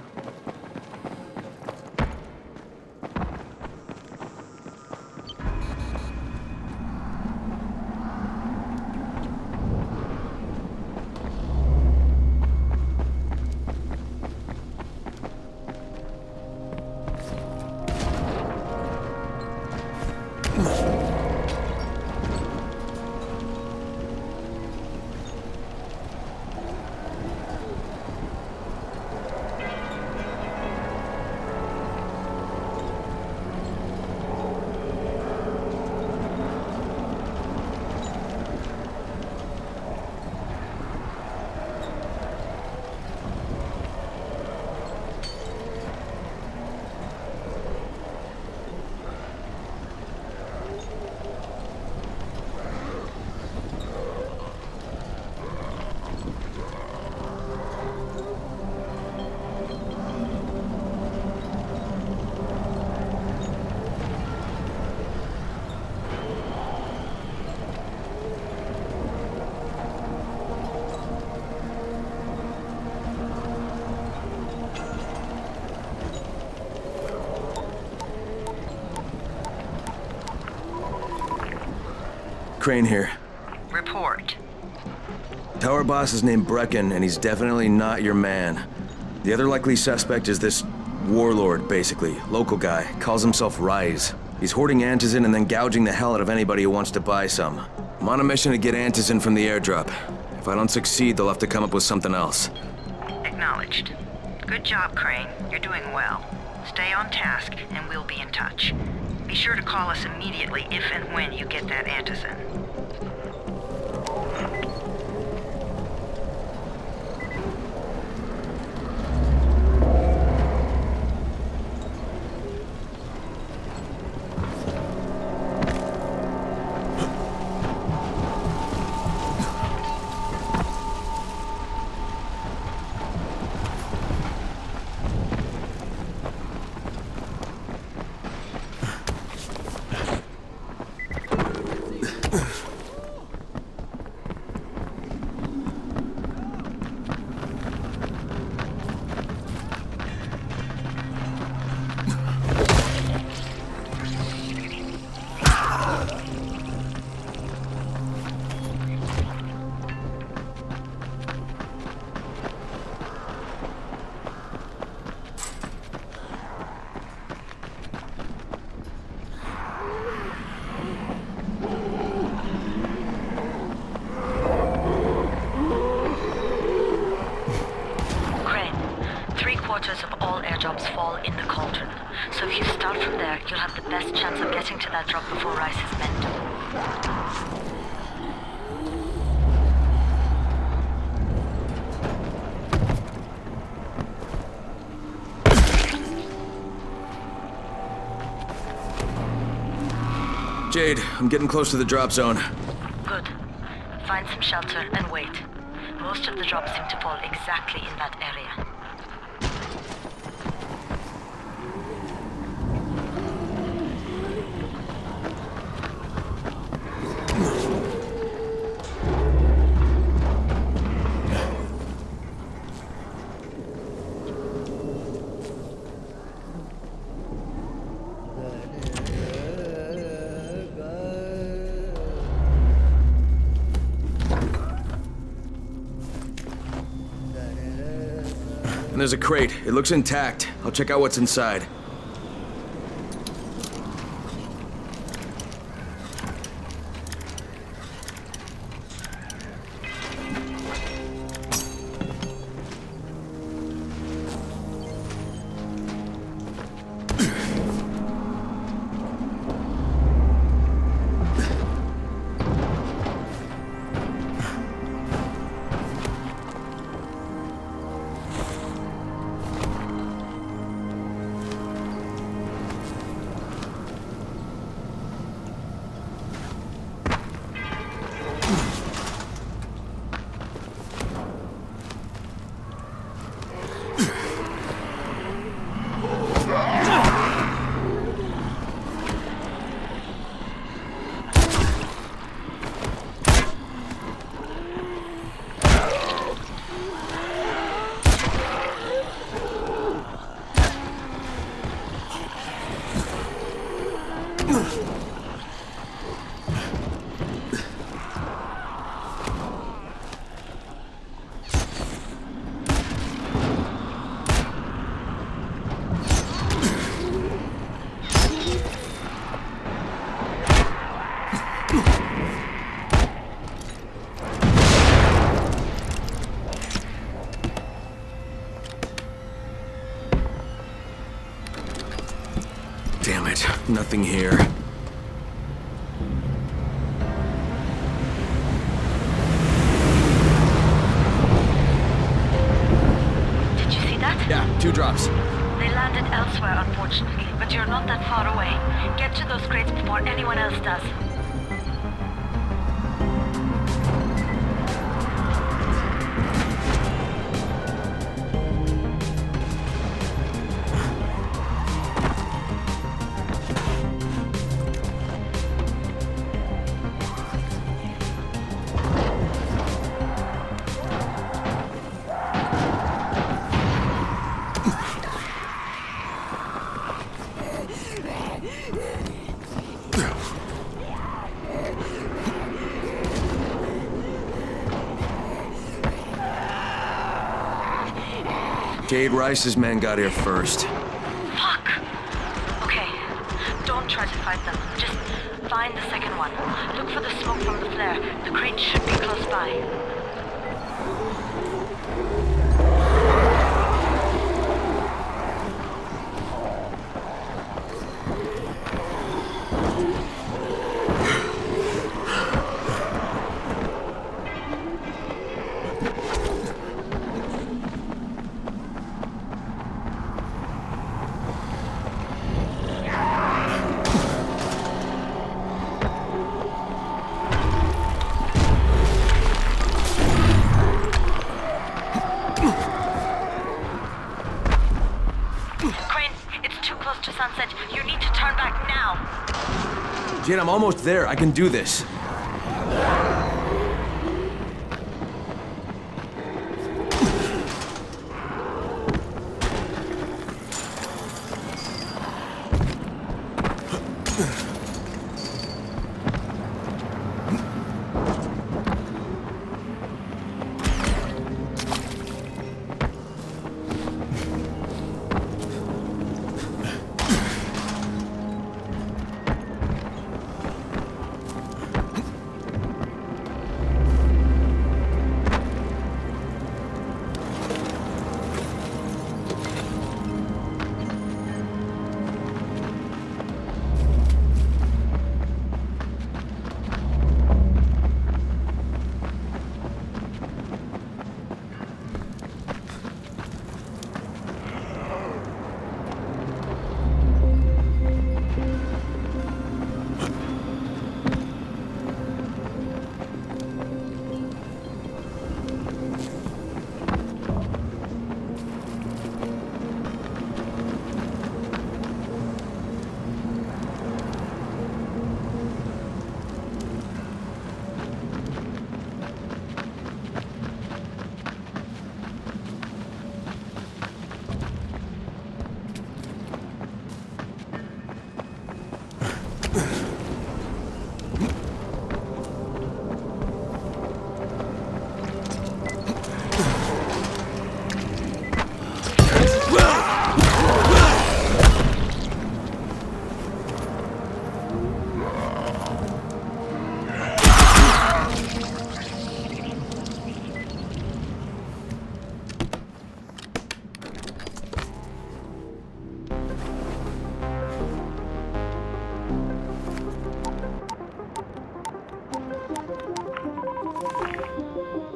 Crane here. Report. Tower boss is named Brecken, and he's definitely not your man. The other likely suspect is this warlord, basically. Local guy. Calls himself Rise. He's hoarding antizin and then gouging the hell out of anybody who wants to buy some. I'm on a mission to get antizin from the airdrop. If I don't succeed, they'll have to come up with something else. Acknowledged. Good job, Crane. You're doing well. Stay on task, and we'll be in touch. Be sure to call us immediately if and when you get that antizin. headquarters of all airdrops fall in the cauldron. So if you start from there, you'll have the best chance of getting to that drop before Rice's men do. Jade, I'm getting close to the drop zone. Good. Find some shelter and wait. Most of the drops seem to fall exactly in that area. And there's a crate. It looks intact. I'll check out what's inside. Damn it, nothing here. Did you see that? Yeah, 2 drops. They landed elsewhere, unfortunately, but you're not that far away. Get to those crates before anyone else does. Jade Rice's men got here first. Fuck! Okay, don't try to fight them. Just find the second one. Look for the smoke from the flare. The crate should be close by. Sunset, you need to turn back now. Jade, I'm almost there. I can do this.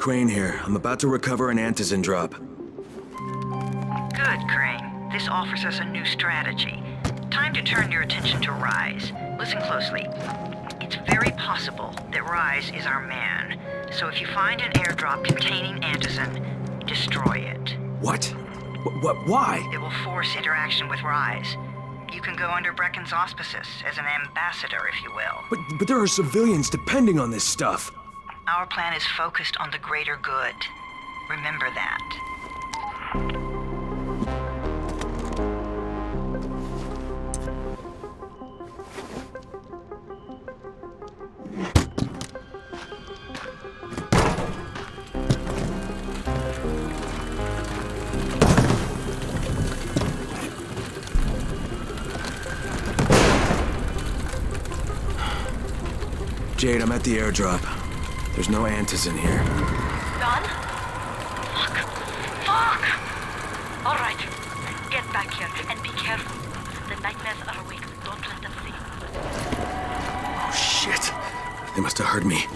Crane here. I'm about to recover an antizin drop. Good, Crane. This offers us a new strategy. Time to turn your attention to Rise. Listen closely. It's very possible that Rise is our man. So if you find an airdrop containing antizin, destroy it. What? Why? It will force interaction with Rise. You can go under Brecken's auspices as an ambassador, if you will. But there are civilians depending on this stuff. Our plan is focused on the greater good. Remember that. Jade, I'm at the airdrop. There's no antizin here. Done? Fuck! All right, get back here and be careful. The nightmares are awake. Don't let them see. Oh, shit. They must have heard me.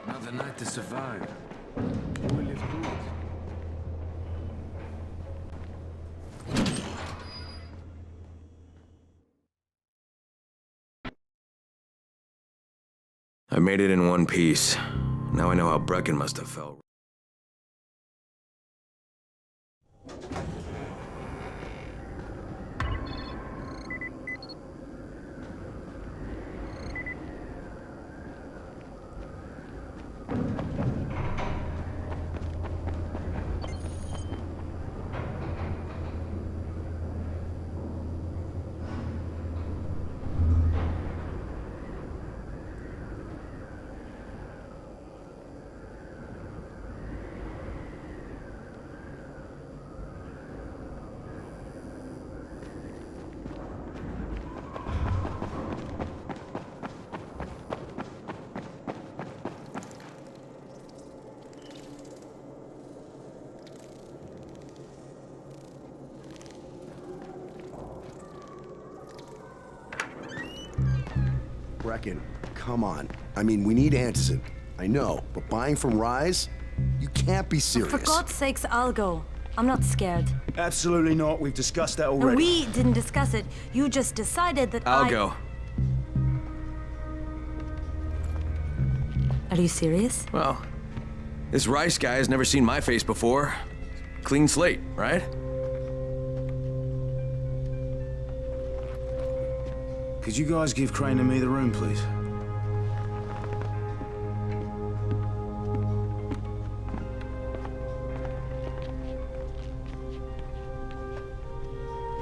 Another night to survive. We live through it. I made it in one piece. Now I know how Brecken must have felt. Brecken, come on. I mean, we need Anderson. I know, but buying from Rise? You can't be serious. For God's sakes, I'll go. I'm not scared. Absolutely not. We've discussed that already. And we didn't discuss it. You just decided that I'll go. Are you serious? Well, this Rice guy has never seen my face before. Clean slate, right? Could you guys give Crane and me the room, please?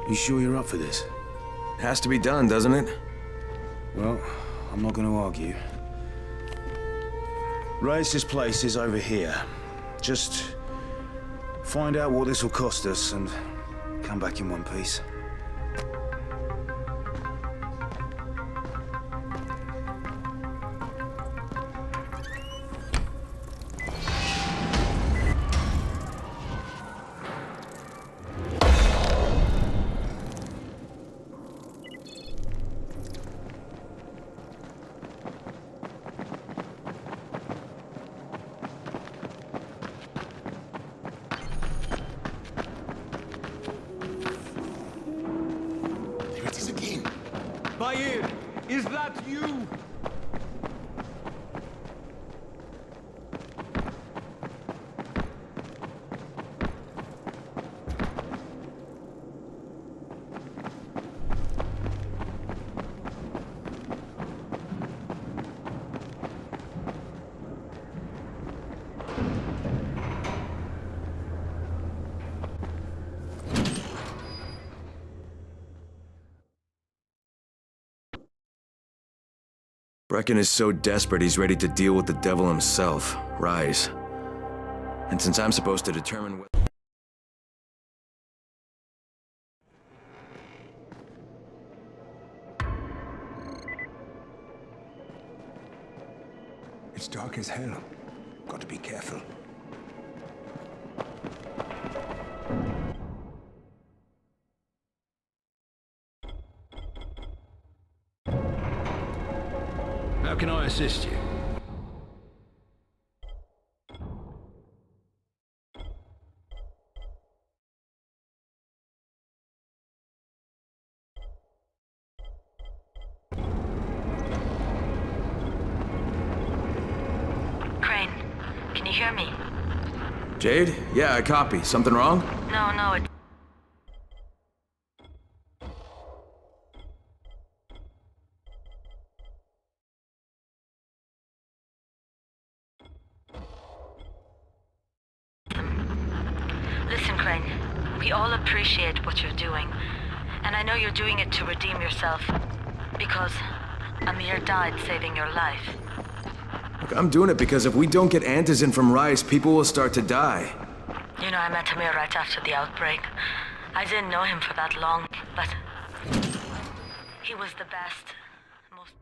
You sure you're up for this? Has to be done, doesn't it? Well, I'm not going to argue. Race's place is over here. Just find out what this will cost us and come back in one piece. Bayer, is that you? Brecken is so desperate he's ready to deal with the devil himself, Rise. And since I'm supposed to determine what... It's dark as hell. Got to be careful. How can I assist you? Crane, can you hear me? Jade? Yeah, I copy. Something wrong? No, it's... Listen, Crane, we all appreciate what you're doing. And I know you're doing it to redeem yourself. Because Amir died saving your life. Look, I'm doing it because if we don't get Antizin from Rice, people will start to die. You know, I met Amir right after the outbreak. I didn't know him for that long, but... he was the best. Most...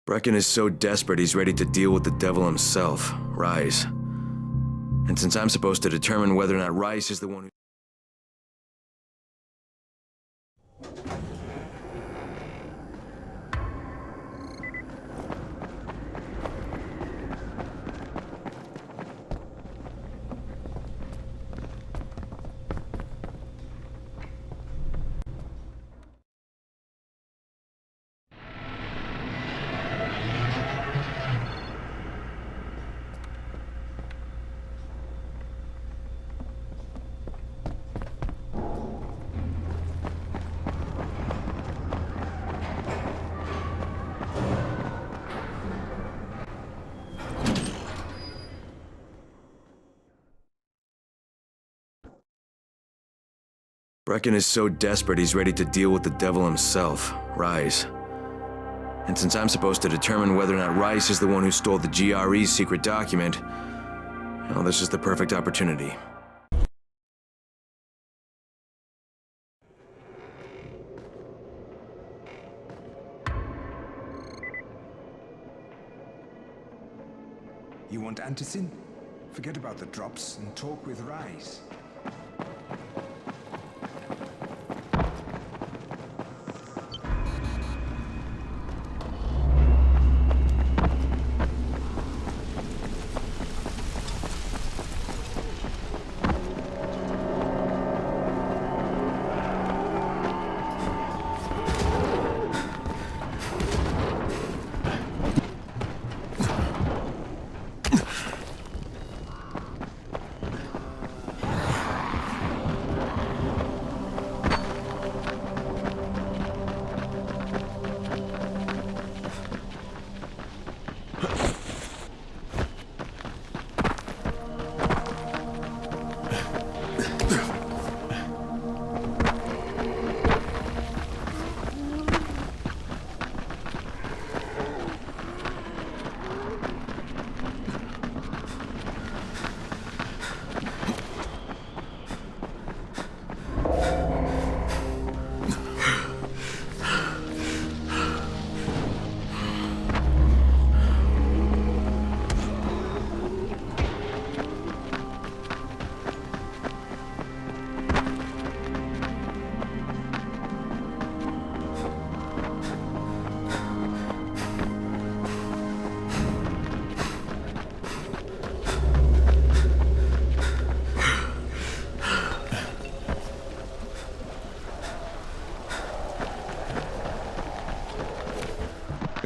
Brecken is so desperate he's ready to deal with the devil himself, Rise. And since I'm supposed to determine whether or not Rice is the one who... Brecken is so desperate he's ready to deal with the devil himself, Rise. And since I'm supposed to determine whether or not Rice is the one who stole the GRE's secret document, well, this is the perfect opportunity. You want Antizin? Forget about the drops and talk with Rise.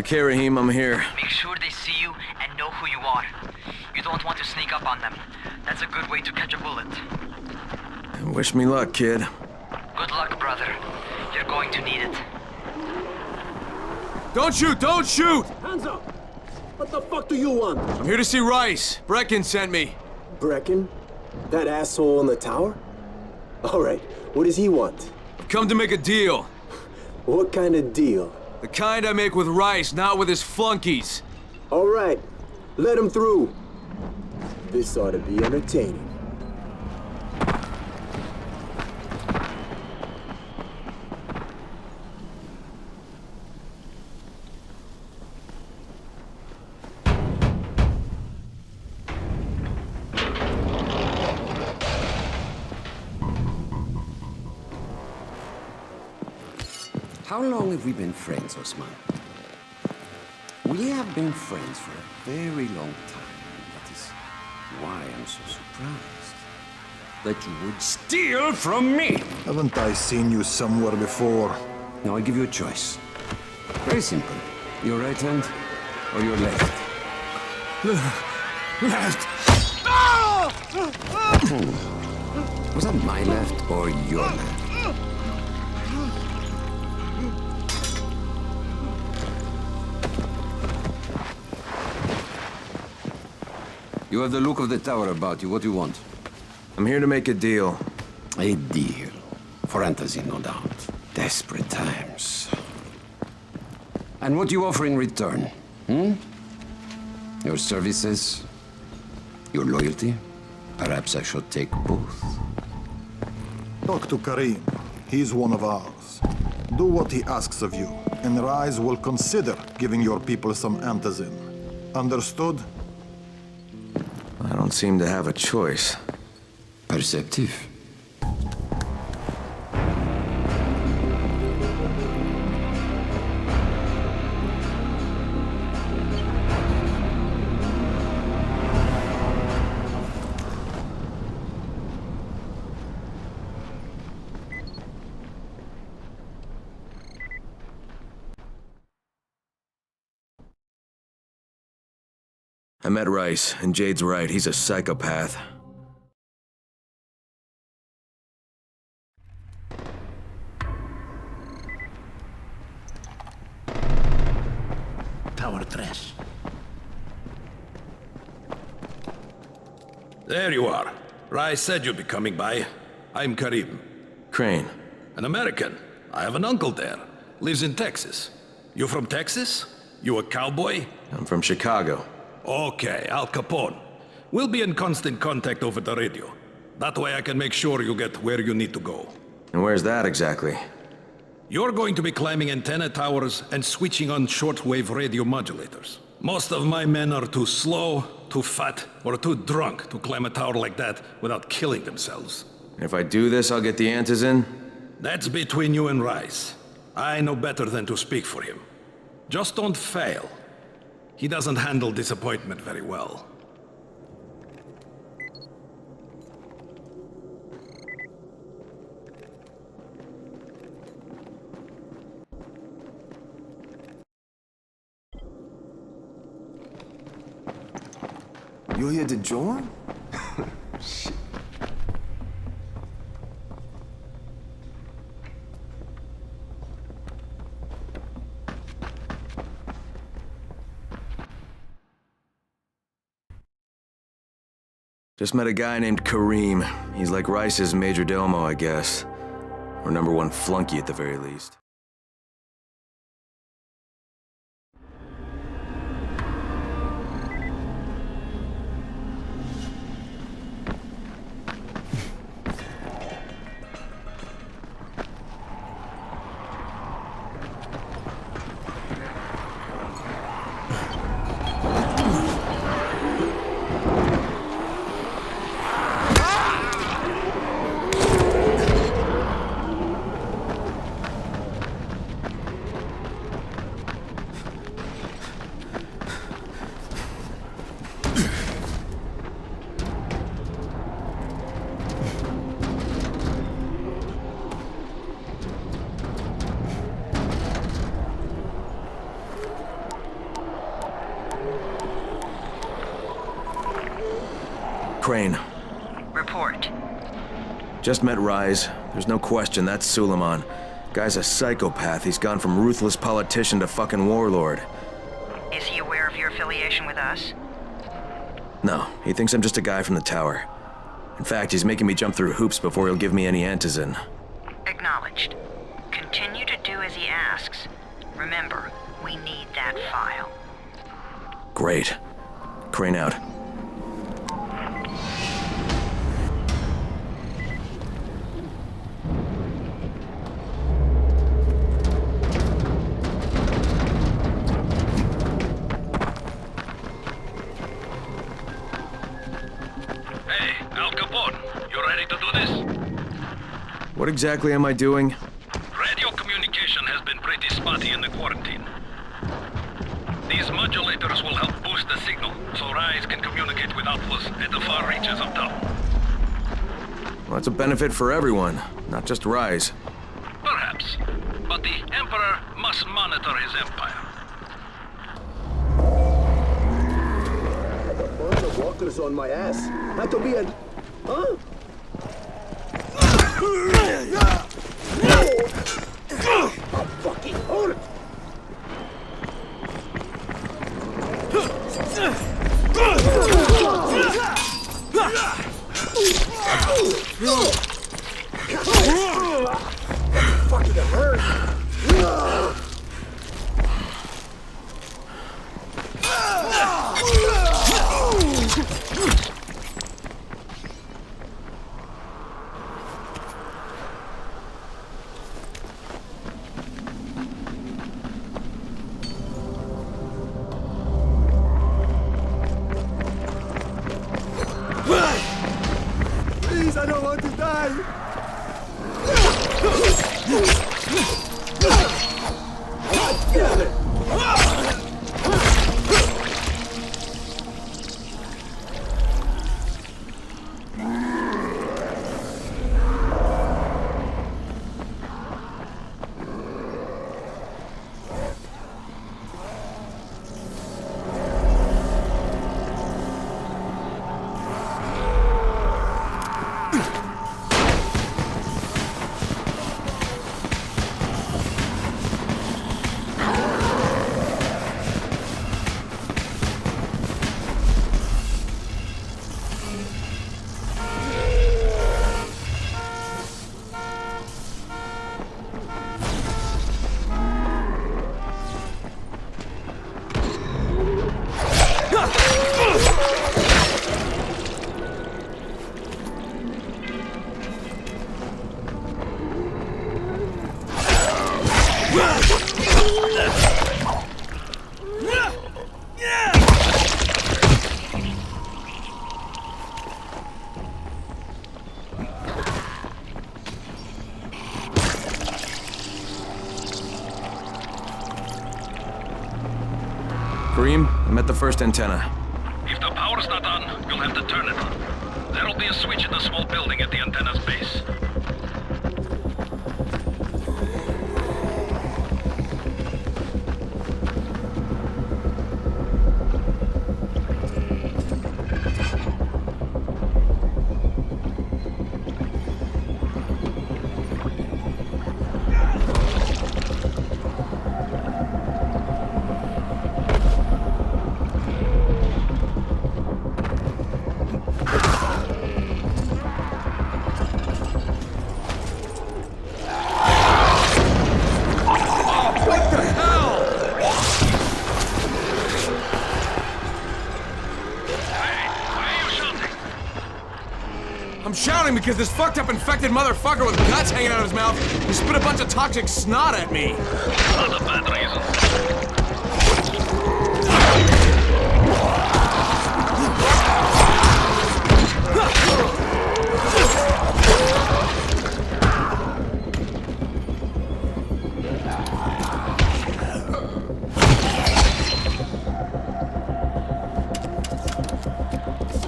Okay, Raheem, I'm here. Make sure they see you and know who you are. You don't want to sneak up on them. That's a good way to catch a bullet. Wish me luck, kid. Good luck, brother. You're going to need it. Don't shoot! Don't shoot! Hands up! What the fuck do you want? I'm here to see Rice. Brecken sent me. Brecken? That asshole in the tower? Alright, what does he want? I've come to make a deal. What kind of deal? The kind I make with Rice, not with his flunkies. Alright, let him through. This ought to be entertaining. How long have we been friends, Osman? We have been friends for a very long time. That is why I'm so surprised that you would steal from me. Haven't I seen you somewhere before? Now I give you a choice. Very simple. Your right hand or your left? Left! Was that my left or your left? You have the look of the tower about you. What do you want? I'm here to make a deal. A deal. For Antazin, no doubt. Desperate times. And what do you offer in return? Your services? Your loyalty? Perhaps I should take both. Talk to Karim. He's one of ours. Do what he asks of you, and Rise will consider giving your people some Antazin. Understood? I don't seem to have a choice. Perceptive. I met Rice, and Jade's right, he's a psychopath. Tower 3. There you are. Rice said you'd be coming by. I'm Karim. Crane. An American. I have an uncle there. Lives in Texas. You from Texas? You a cowboy? I'm from Chicago. Okay, Al Capone. We'll be in constant contact over the radio. That way I can make sure you get where you need to go. And where's that exactly? You're going to be climbing antenna towers and switching on shortwave radio modulators. Most of my men are too slow, too fat, or too drunk to climb a tower like that without killing themselves. And if I do this, I'll get the Antazin? That's between you and Rice. I know better than to speak for him. Just don't fail. He doesn't handle disappointment very well. You're here to join? Shit. Just met a guy named Karim. He's like Rice's major domo, I guess. Or #1 flunky at the very least. Crane. Report. Just met Rise. There's no question that's Suleiman. Guy's a psychopath. He's gone from ruthless politician to fucking warlord. Is he aware of your affiliation with us? No, he thinks I'm just a guy from the tower. In fact, he's making me jump through hoops before he'll give me any antizin. Acknowledged. Continue to do as he asks. Remember, we need that file. Great. Crane out. What exactly am I doing? Radio communication has been pretty spotty in the quarantine. These modulators will help boost the signal, so Rise can communicate with outposts at the far reaches of town. Well, that's a benefit for everyone, not just Rise. Perhaps. But the Emperor must monitor his empire. A bunch of walkers on my ass. Had to be an... Huh? I'm fucking hurt! Fucking hurt! Please, I don't want to die! God damn it! Kareem, I'm at the first antenna. If the power's not on, you'll have to turn it on. There'll be a switch in the small building at the antenna's base. I'm shouting because this fucked up infected motherfucker with guts hanging out of his mouth, he spit a bunch of toxic snot at me. Not a bad reason.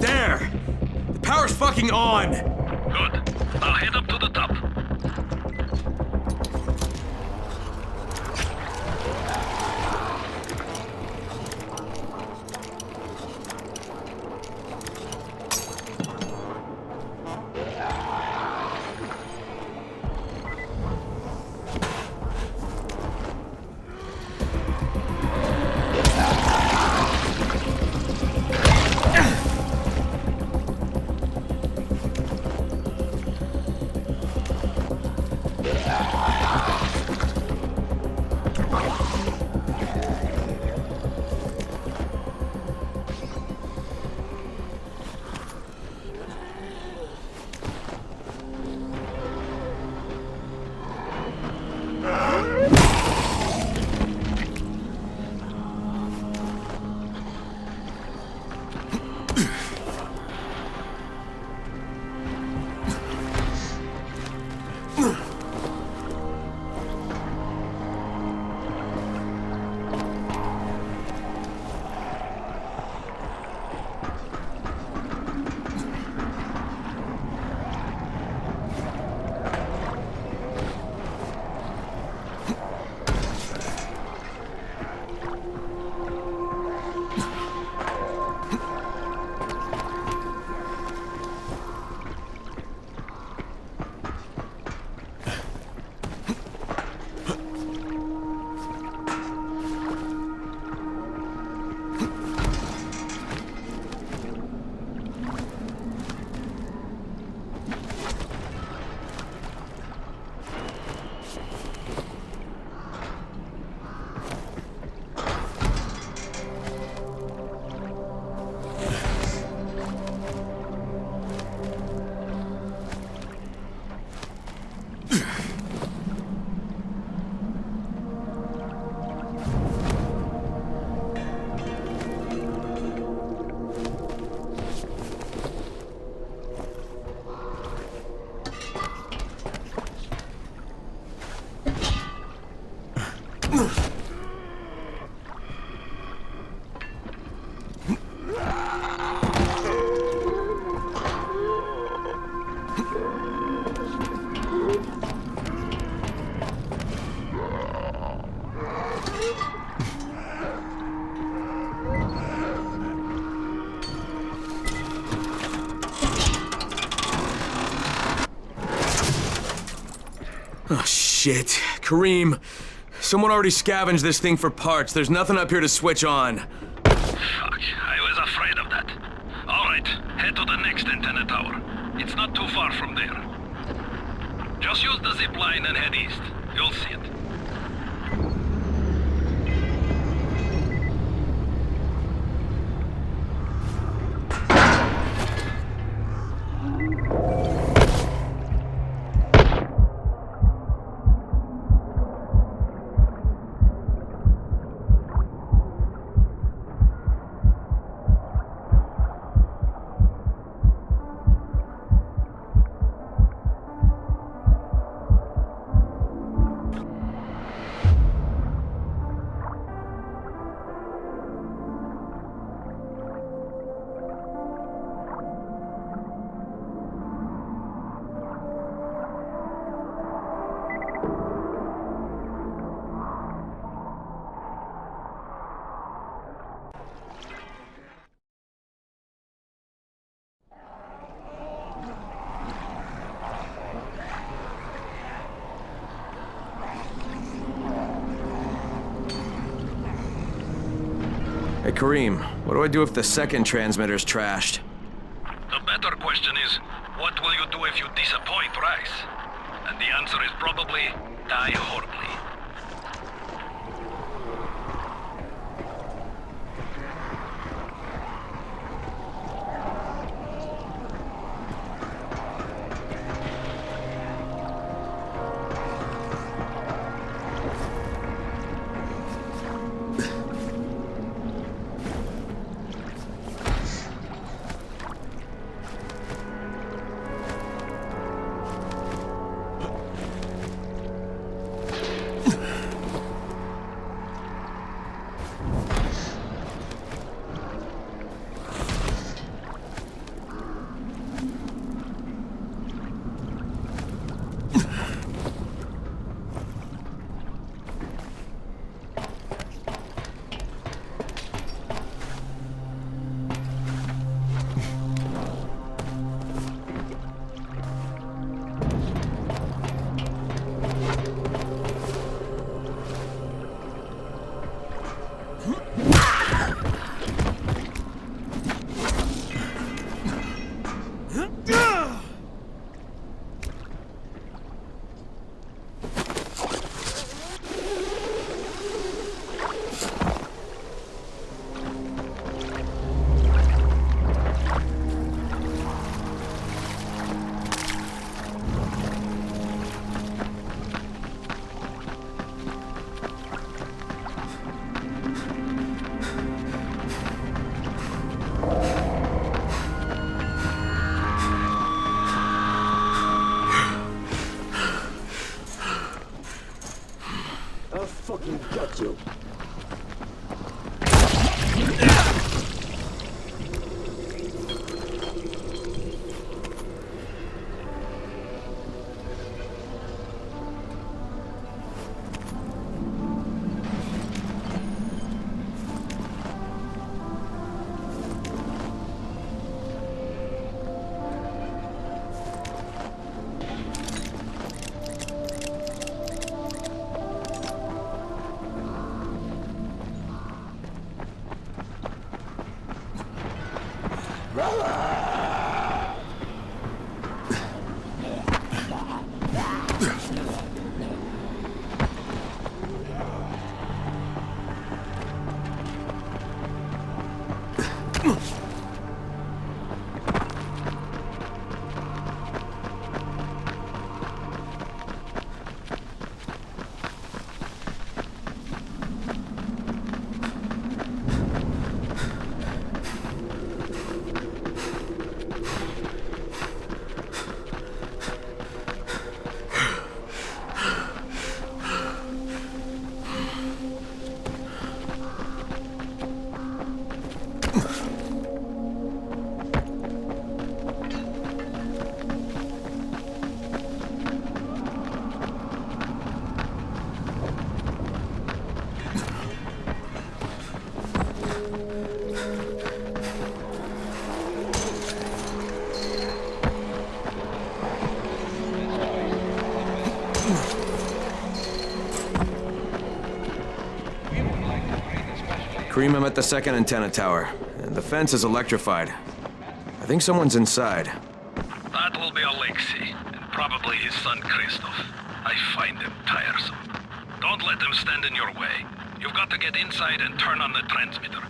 There! The power's fucking on! Good. Now head up to the top. Oh, shit. Kareem, someone already scavenged this thing for parts. There's nothing up here to switch on. Fuck, I was afraid of that. All right, head to the next antenna tower. It's not too far from there. Just use the zip line and head east. You'll see it. Hey, Kareem, what do I do if the second transmitter's trashed? The better question is, what will you do if you disappoint Rice? And the answer is probably die horribly. Fucking got you. Cream him at the second antenna tower. And the fence is electrified. I think someone's inside. That will be Alexei, and probably his son Christoph. I find them tiresome. Don't let them stand in your way. You've got to get inside and turn on the transmitter.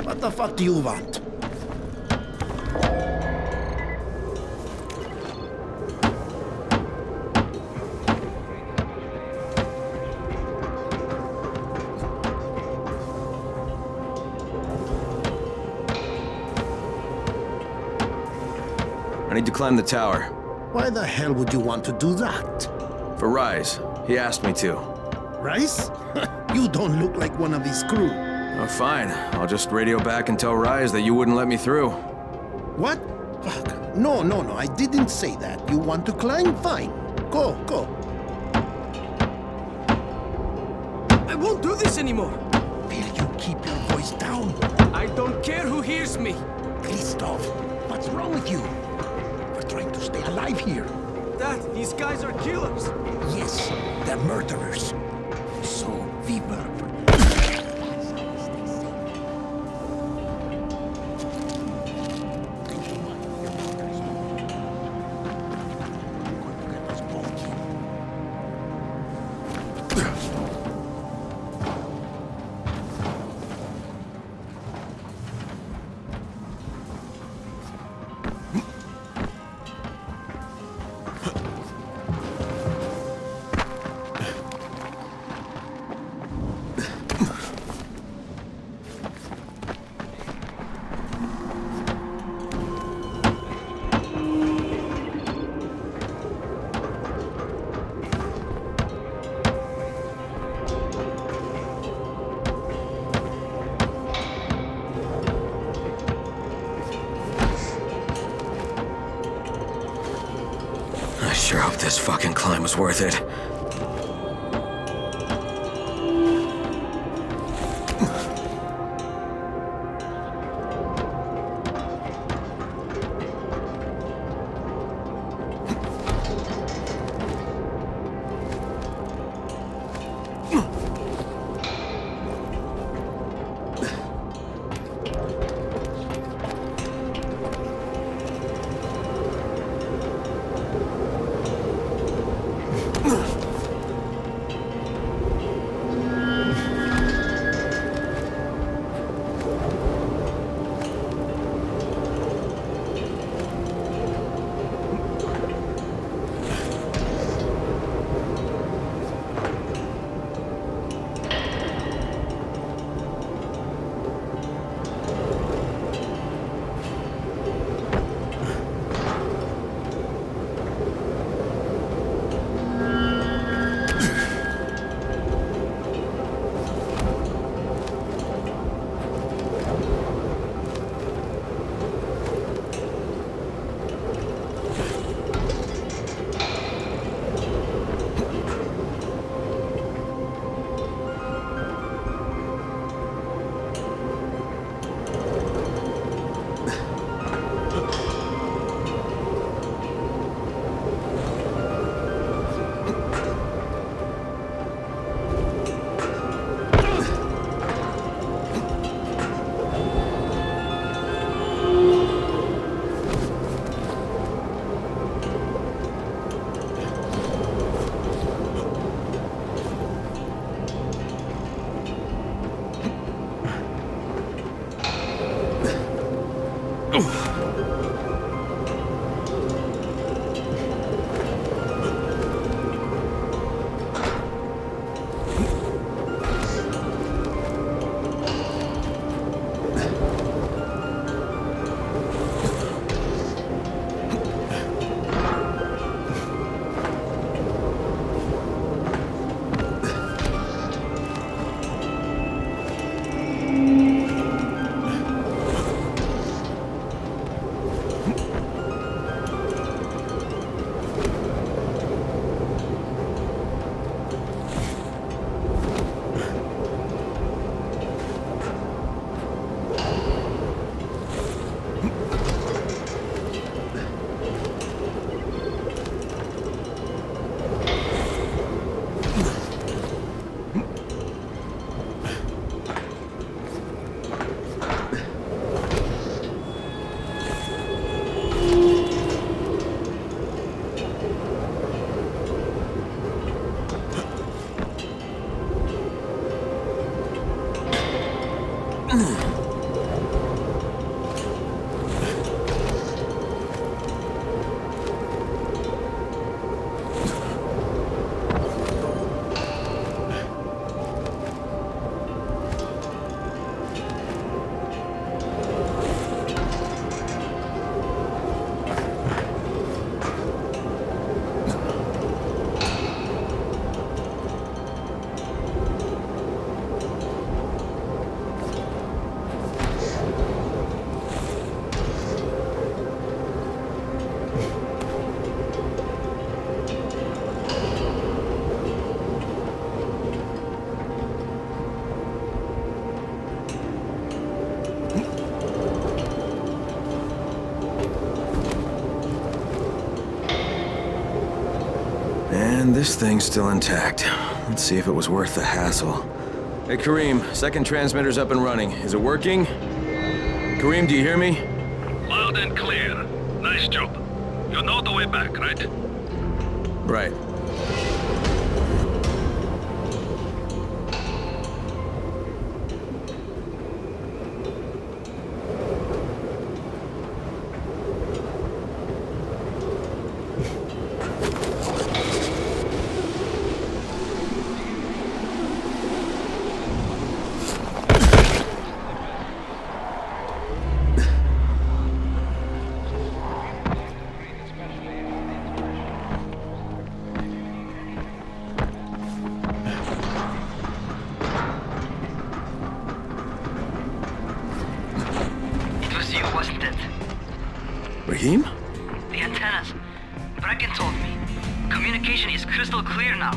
What the fuck do you want? I need to climb the tower. Why the hell would you want to do that? For Rise. He asked me to. Rice? You don't look like one of his crew. Oh, fine. I'll just radio back and tell Rise that you wouldn't let me through. What? Fuck. No, I didn't say that. You want to climb? Fine. Go. I won't do this anymore. Will you keep your voice down? I don't care who hears me. Christoph, what's wrong with you? We're trying to stay alive here. Dad, these guys are killers. Yes, they're murderers. So, we work for them. I sure hope this fucking climb was worth it. And this thing's still intact. Let's see if it was worth the hassle. Hey, Kareem, second transmitter's up and running. Is it working? Kareem, do you hear me? Loud and clear. Nice job. You know the way back, right? Right. Raheem? The antennas. Brecken told me. Communication is crystal clear now.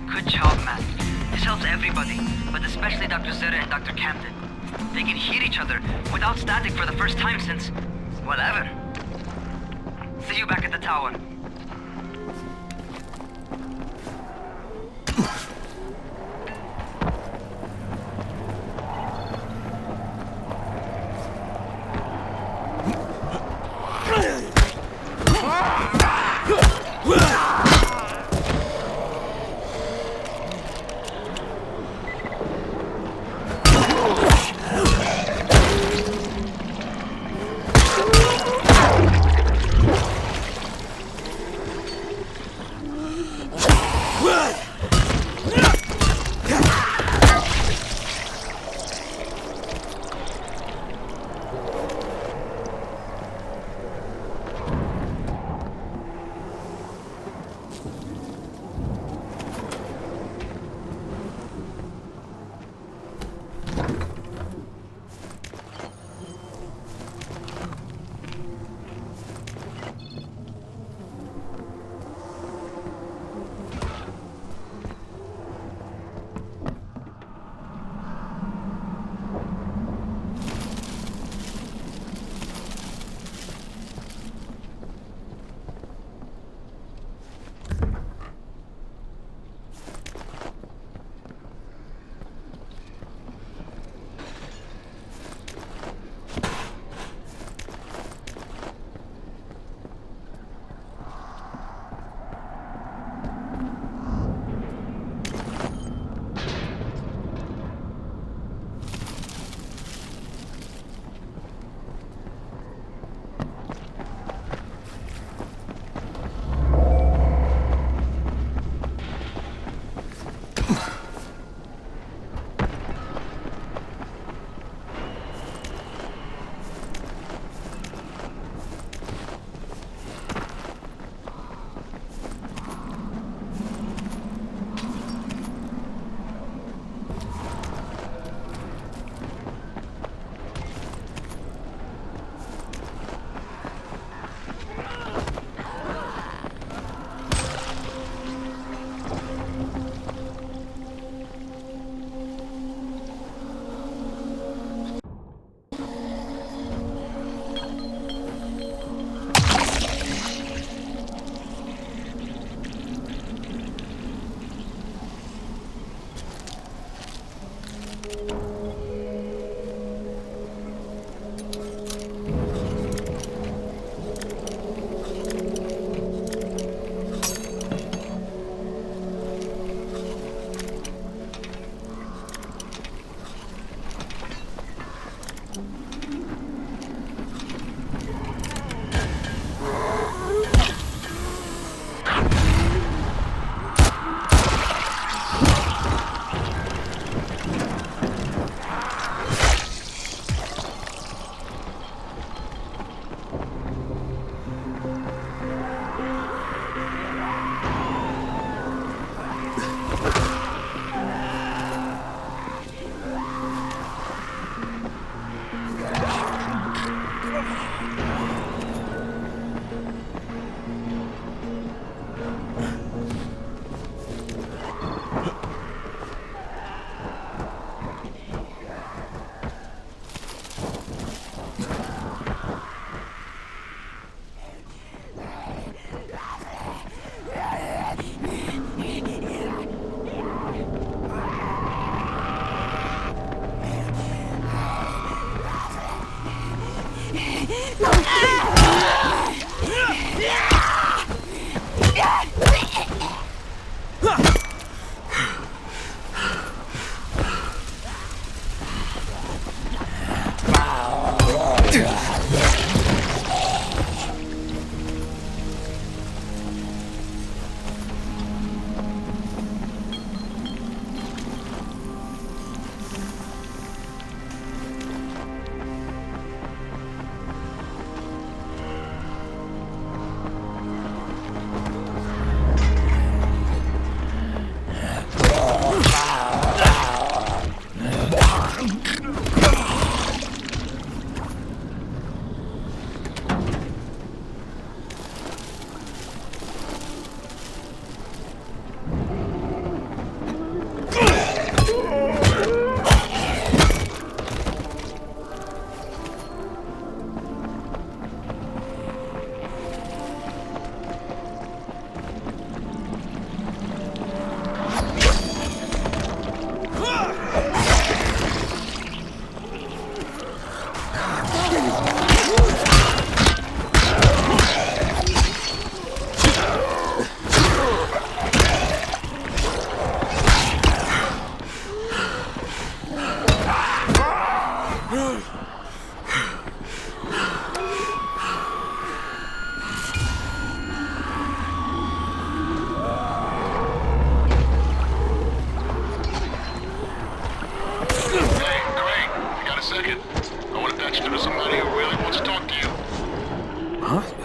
Good job, man. This helps everybody, but especially Dr. Zeta and Dr. Camden. They can hear each other without static for the first time since, well, ever. See you back at the tower.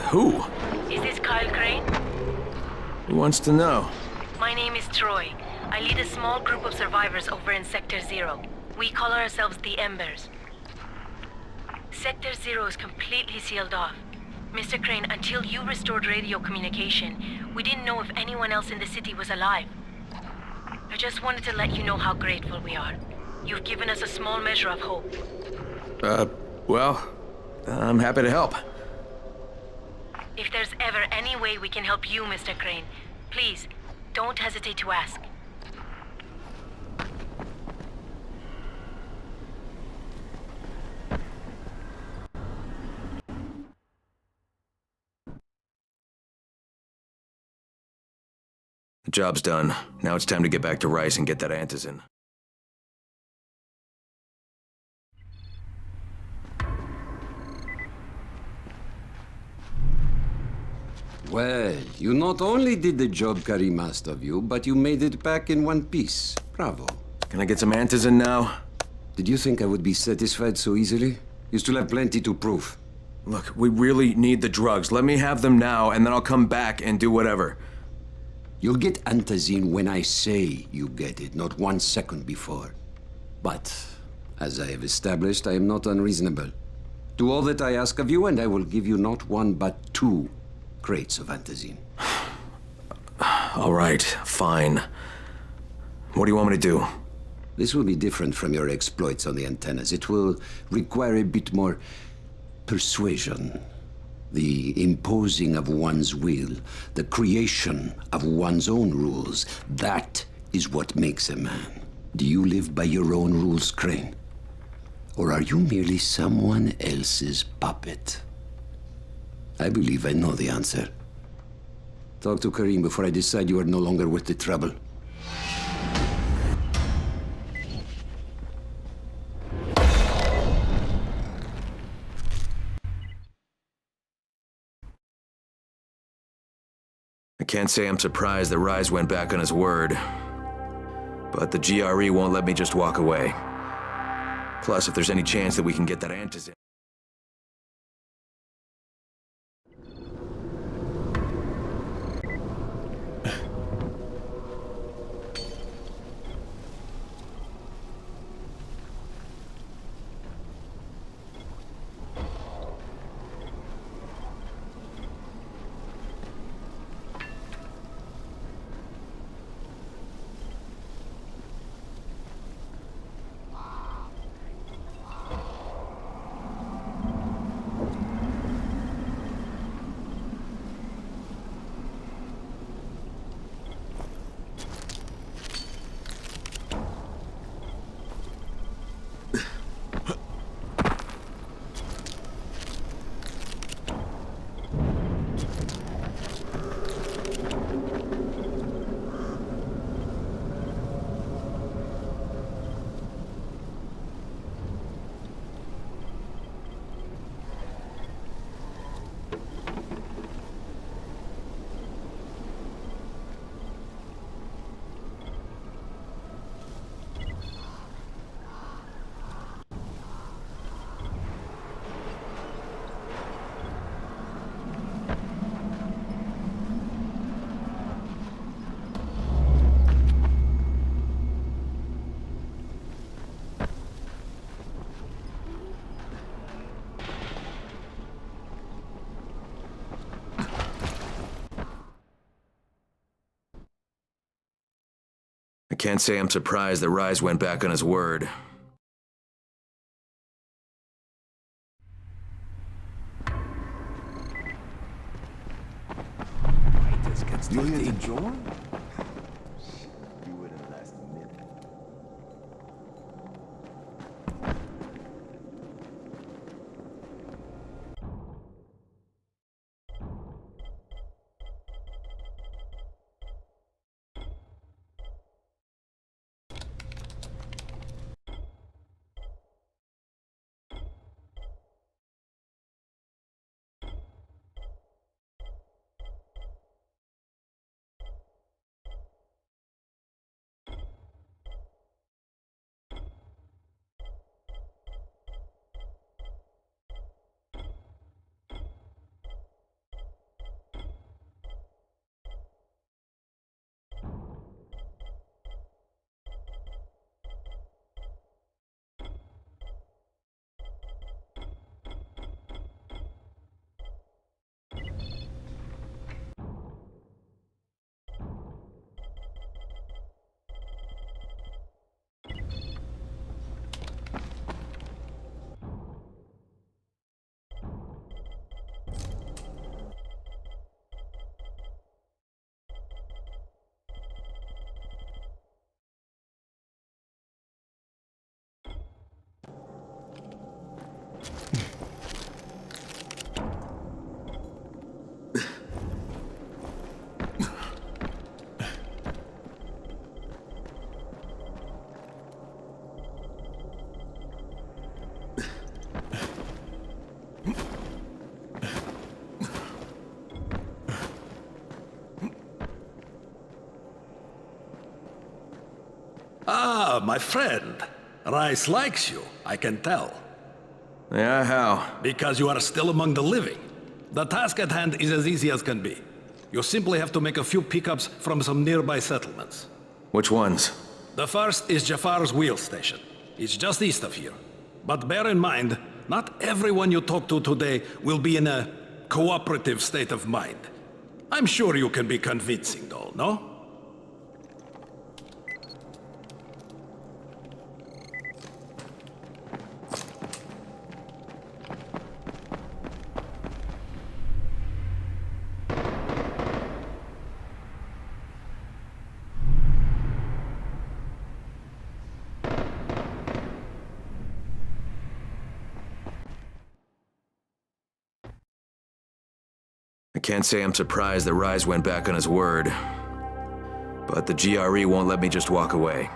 Who? Is this Kyle Crane? Who wants to know? My name is Troy. I lead a small group of survivors over in Sector 0. We call ourselves the Embers. Sector 0 is completely sealed off. Mr. Crane, until you restored radio communication, we didn't know if anyone else in the city was alive. I just wanted to let you know how grateful we are. You've given us a small measure of hope. Well, I'm happy to help. If there's ever any way we can help you, Mr. Crane, please, don't hesitate to ask. The job's done. Now it's time to get back to Rice and get that antizin. Well, you not only did the job Karim asked of you, but you made it back in one piece. Bravo. Can I get some antizin now? Did you think I would be satisfied so easily? You still have plenty to prove. Look, we really need the drugs. Let me have them now, and then I'll come back and do whatever. You'll get antizin when I say you get it, not 1 second before. But, as I have established, I am not unreasonable. Do all that I ask of you, and I will give you not 1 but 2 crates of antizin. All right, fine. What do you want me to do? This will be different from your exploits on the antennas. It will require a bit more persuasion. The imposing of one's will, the creation of one's own rules. That is what makes a man. Do you live by your own rules, Crane? Or are you merely someone else's puppet? I believe I know the answer. Talk to Karim before I decide you are no longer worth the trouble. I can't say I'm surprised that Rise went back on his word. But the GRE won't let me just walk away. Plus, if there's any chance that we can get that antizin... can't say I'm surprised that Rise went back on his word. You here to join? You wouldn't last a minute. Ah, my friend. Rice likes you, I can tell. Yeah, how? Because you are still among the living. The task at hand is as easy as can be. You simply have to make a few pickups from some nearby settlements. Which ones? The first is Jafar's wheel station. It's just east of here. But bear in mind, not everyone you talk to today will be in a cooperative state of mind. I'm sure you can be convincing though, no? I can't say I'm surprised that Rise went back on his word. But the GRE won't let me just walk away.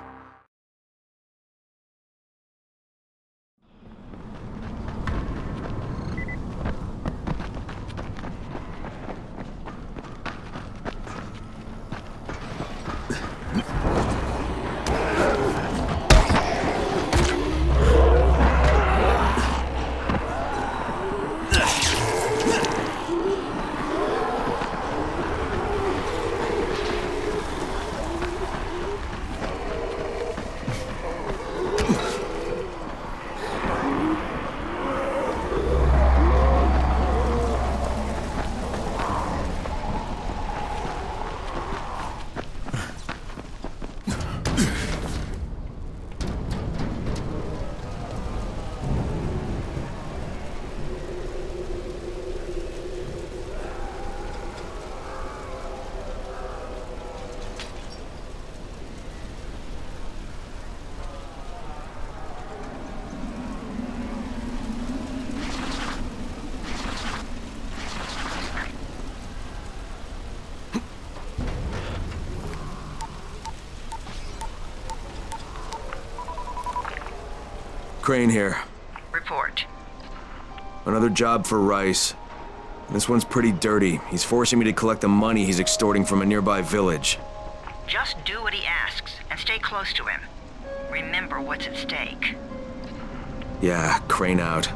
Crane here. Report. Another job for Rice. This one's pretty dirty. He's forcing me to collect the money he's extorting from a nearby village. Just do what he asks, and stay close to him. Remember what's at stake. Yeah, Crane out.